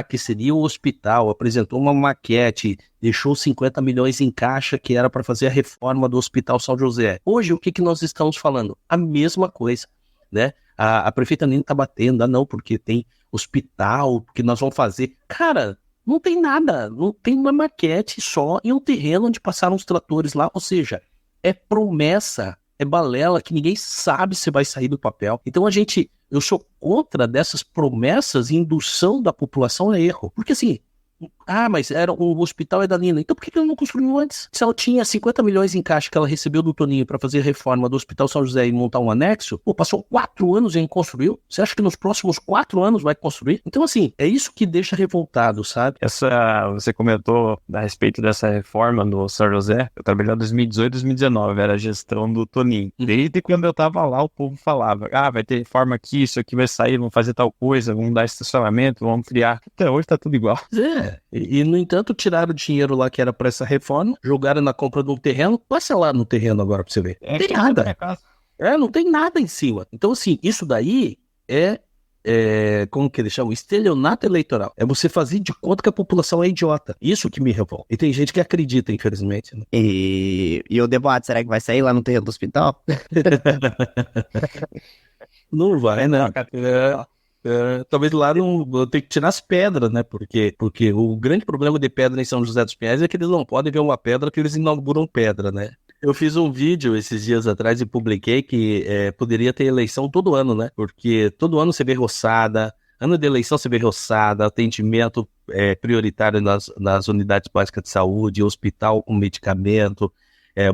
Que seria o hospital, apresentou uma maquete, deixou 50 milhões em caixa que era para fazer a reforma do Hospital São José. Hoje, o que nós estamos falando? A mesma coisa, né? A prefeita nem tá batendo, não, porque tem hospital que nós vamos fazer. Cara, não tem nada, não tem uma maquete só e um terreno onde passaram os tratores lá, ou seja, é promessa, é balela que ninguém sabe se vai sair do papel. Então eu sou contra dessas promessas e indução da população a erro, porque assim, mas o hospital é da Nina. Então por que ela não construiu antes? Se ela tinha 50 milhões em caixa que ela recebeu do Toninho para fazer a reforma do Hospital São José e montar um anexo, passou 4 anos e não construiu. Você acha que nos próximos 4 anos vai construir? Então assim, é isso que deixa revoltado, sabe? Você comentou a respeito dessa reforma do São José. Eu trabalhei em 2018, 2019, era a gestão do Toninho. Desde quando eu tava lá, o povo falava, vai ter reforma aqui, isso aqui vai sair, vamos fazer tal coisa, vamos dar estacionamento, vamos ampliar. Até hoje tá tudo igual. E no entanto, tiraram o dinheiro lá que era para essa reforma, jogaram na compra de um terreno. Passa lá no terreno agora pra você ver. Não tem nada. Não tem nada em cima. Então, assim, isso daí como que eles chamam? Estelionato eleitoral. É você fazer de conta que a população é idiota. Isso que me revolta. E tem gente que acredita, infelizmente. Né? E o debate, será que vai sair lá no terreno do hospital? Não vai, né? Talvez lá não tem que tirar as pedras, né? Porque o grande problema de pedra em São José dos Pinhais é que eles não podem ver uma pedra que eles inauguram pedra, né? Eu fiz um vídeo esses dias atrás e publiquei que poderia ter eleição todo ano, né? Porque todo ano você vê roçada, ano de eleição você vê roçada, atendimento prioritário nas unidades básicas de saúde, hospital com medicamento.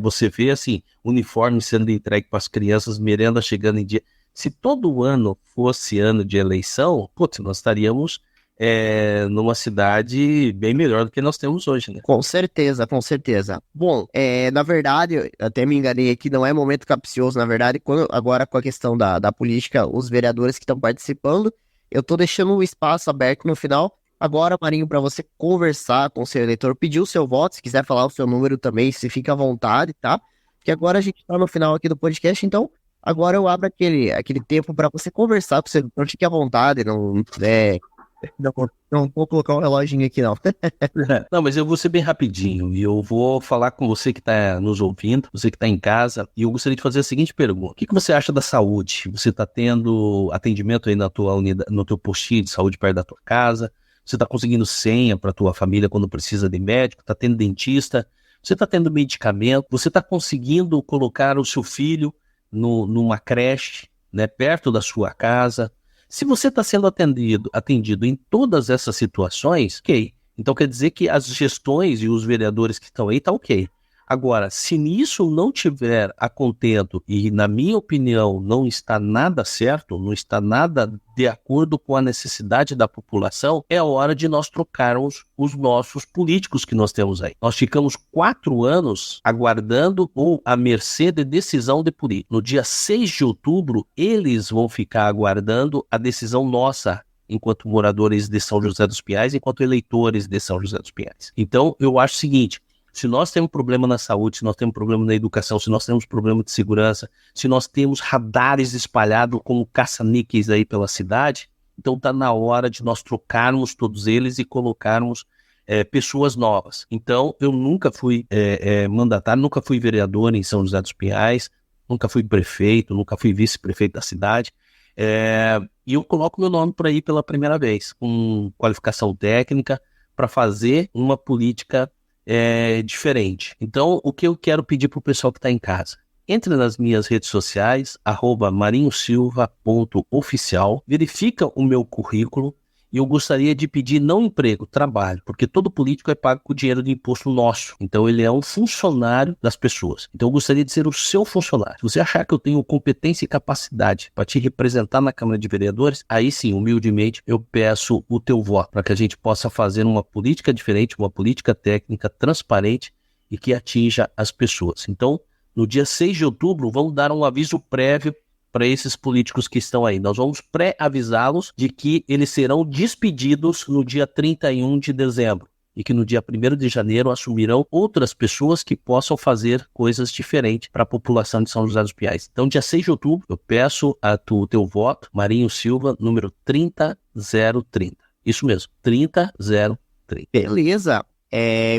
Você vê, assim, uniforme sendo entregue para as crianças, merenda chegando em dia. Se todo ano fosse ano de eleição, nós estaríamos numa cidade bem melhor do que nós temos hoje, né? Com certeza, com certeza. Bom, na verdade, eu até me enganei aqui, não é momento capcioso, na verdade, agora com a questão da política, os vereadores que estão participando, eu tô deixando o espaço aberto no final. Agora, Marinho, para você conversar com o seu eleitor, pedir o seu voto, se quiser falar o seu número também, se fica à vontade, tá? Porque agora a gente tá no final aqui do podcast, então agora eu abro aquele tempo para você conversar com o seu eleitor, fique à vontade, não vou colocar um reloginho aqui, não. Não, mas eu vou ser bem rapidinho e eu vou falar com você que está nos ouvindo, você que está em casa, e eu gostaria de fazer a seguinte pergunta. O que você acha da saúde? Você está tendo atendimento aí na tua unidade, no teu postinho de saúde perto da tua casa? Você está conseguindo senha para tua família quando precisa de médico? Está tendo dentista? Você está tendo medicamento? Você está conseguindo colocar o seu filho numa creche, né, perto da sua casa? Se você está sendo atendido em todas essas situações, ok. Então quer dizer que as gestões e os vereadores que estão aí, tá ok. Agora, se nisso não tiver a contento e, na minha opinião, não está nada certo, não está nada de acordo com a necessidade da população, é hora de nós trocarmos os nossos políticos que nós temos aí. Nós ficamos 4 anos aguardando ou à mercê de decisão de político. No dia 6 de outubro, eles vão ficar aguardando a decisão nossa, enquanto moradores de São José dos Pinhais, enquanto eleitores de São José dos Pinhais. Então, eu acho o seguinte: se nós temos problema na saúde, se nós temos problema na educação, se nós temos problema de segurança, se nós temos radares espalhados como caça-níqueis aí pela cidade, então está na hora de nós trocarmos todos eles e colocarmos pessoas novas. Então, eu nunca fui mandatário, nunca fui vereador em São José dos Pinhais, nunca fui prefeito, nunca fui vice-prefeito da cidade, e eu coloco meu nome por aí pela primeira vez, com qualificação técnica, para fazer uma política diferente. Então, o que eu quero pedir para o pessoal que está em casa: entre nas minhas redes sociais, @marinhosilva.oficial, verifica o meu currículo, e eu gostaria de pedir não emprego, trabalho, porque todo político é pago com dinheiro de imposto nosso, então ele é um funcionário das pessoas. Então eu gostaria de ser o seu funcionário. Se você achar que eu tenho competência e capacidade para te representar na Câmara de Vereadores, aí sim, humildemente, eu peço o teu voto, para que a gente possa fazer uma política diferente, uma política técnica, transparente e que atinja as pessoas. Então, no dia 6 de outubro, vamos dar um aviso prévio para esses políticos que estão aí. Nós vamos pré-avisá-los de que eles serão despedidos no dia 31 de dezembro e que no dia 1º de janeiro assumirão outras pessoas que possam fazer coisas diferentes para a população de São José dos Pinhais. Então, dia 6 de outubro, eu peço o teu voto, Marinho Silva, número 30030. Isso mesmo, 30030. Beleza.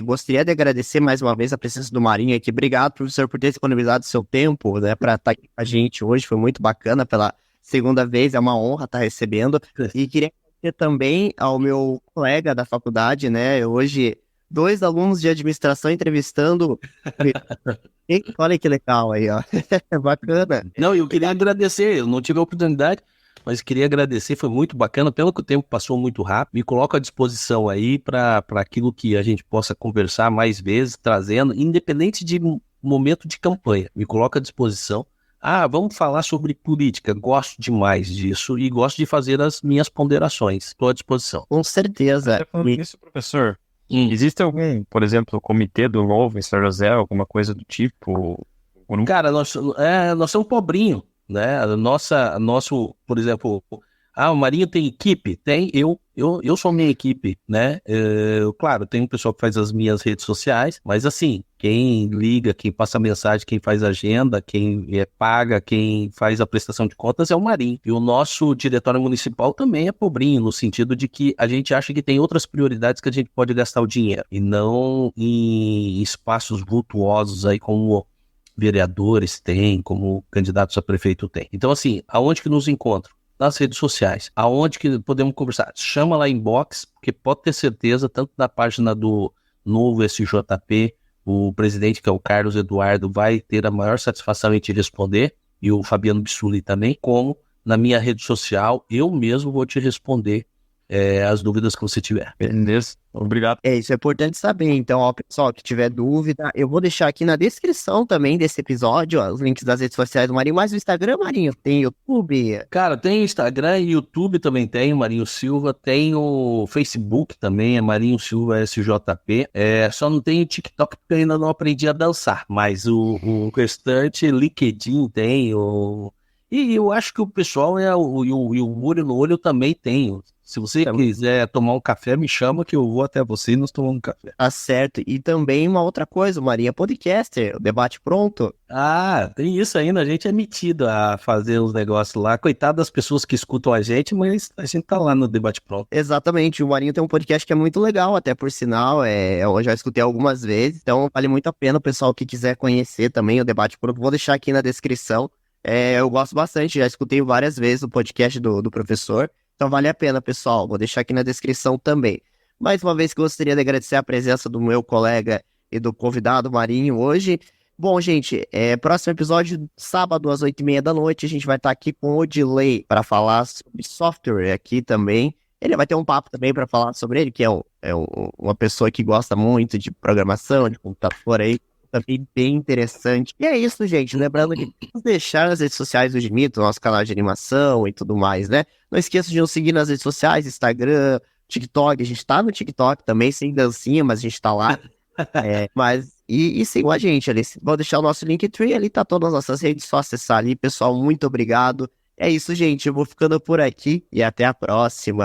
Gostaria de agradecer mais uma vez a presença do Marinho aqui. Obrigado, professor, por ter disponibilizado seu tempo, né, para estar aqui com a gente hoje. Foi muito bacana pela segunda vez, é uma honra estar recebendo. E queria agradecer também ao meu colega da faculdade, né, hoje 2 alunos de administração entrevistando. Olha que legal aí, ó. Bacana. Não, eu queria agradecer, eu não tive a oportunidade, mas queria agradecer, foi muito bacana, pelo que o tempo passou muito rápido. Me coloco à disposição aí para aquilo que a gente possa conversar mais vezes, trazendo, independente de momento de campanha. Me coloco à disposição. Vamos falar sobre política, gosto demais disso e gosto de fazer as minhas ponderações. Estou à disposição. Com certeza. Até falando isso, professor, existe algum, por exemplo, comitê do Novo em São José, alguma coisa do tipo? Cara, nós somos pobrinho, né? Nosso, por exemplo, o Marinho tem equipe? Tem, eu sou minha equipe, né? Claro, tem um pessoal que faz as minhas redes sociais, mas assim, quem liga, quem passa mensagem, quem faz agenda, quem paga, quem faz a prestação de contas é o Marinho. E o nosso diretório municipal também é pobrinho, no sentido de que a gente acha que tem outras prioridades que a gente pode gastar o dinheiro, e não em espaços vultuosos aí como vereadores têm, como candidatos a prefeito têm. Então assim, aonde que nos encontram? Nas redes sociais. Aonde que podemos conversar? Chama lá inbox, porque pode ter certeza, tanto na página do Novo SJP, o presidente, que é o Carlos Eduardo, vai ter a maior satisfação em te responder, e o Fabiano Bissuli também, como na minha rede social, eu mesmo vou te responder as dúvidas que você tiver. Beleza, obrigado. Isso é importante saber. Então, ó, pessoal, que tiver dúvida, eu vou deixar aqui na descrição também desse episódio, ó, os links das redes sociais do Marinho. Mas o Instagram, Marinho, tem YouTube? Cara, tem Instagram e YouTube também tem, Marinho Silva. Tem o Facebook também, é Marinho Silva SJP. Só não tem o TikTok porque eu ainda não aprendi a dançar. Mas o restante, LinkedIn tem. E eu acho que o pessoal e o olho no olho também tem. Se você quiser tomar um café, me chama que eu vou até você e nós tomamos um café. Tá certo. E também uma outra coisa, o Marinho é podcaster, o Debate Pronto. Tem isso ainda, a gente é metido a fazer os negócios lá. Coitado das pessoas que escutam a gente, mas a gente tá lá no Debate Pronto. Exatamente, o Marinho tem um podcast que é muito legal, até por sinal, eu já escutei algumas vezes, então vale muito a pena o pessoal que quiser conhecer também o Debate Pronto, vou deixar aqui na descrição. Eu gosto bastante, já escutei várias vezes o podcast do professor, então vale a pena, pessoal, vou deixar aqui na descrição também. Mais uma vez que gostaria de agradecer a presença do meu colega e do convidado Marinho hoje. Bom, gente, próximo episódio, sábado às 8h30 da noite, a gente vai estar aqui com o Odilei para falar sobre software aqui também. Ele vai ter um papo também para falar sobre ele, que é uma pessoa que gosta muito de programação, de computador aí, também bem interessante. E é isso, gente. Lembrando que vamos deixar as redes sociais do Dimito, nosso canal de animação e tudo mais, né? Não esqueça de nos seguir nas redes sociais, Instagram, TikTok. A gente tá no TikTok também, sem dancinha, mas a gente tá lá. E sigam a gente ali. Vou deixar o nosso Linktree, ali tá todas as nossas redes, só acessar ali. Pessoal, muito obrigado. É isso, gente. Eu vou ficando por aqui e até a próxima.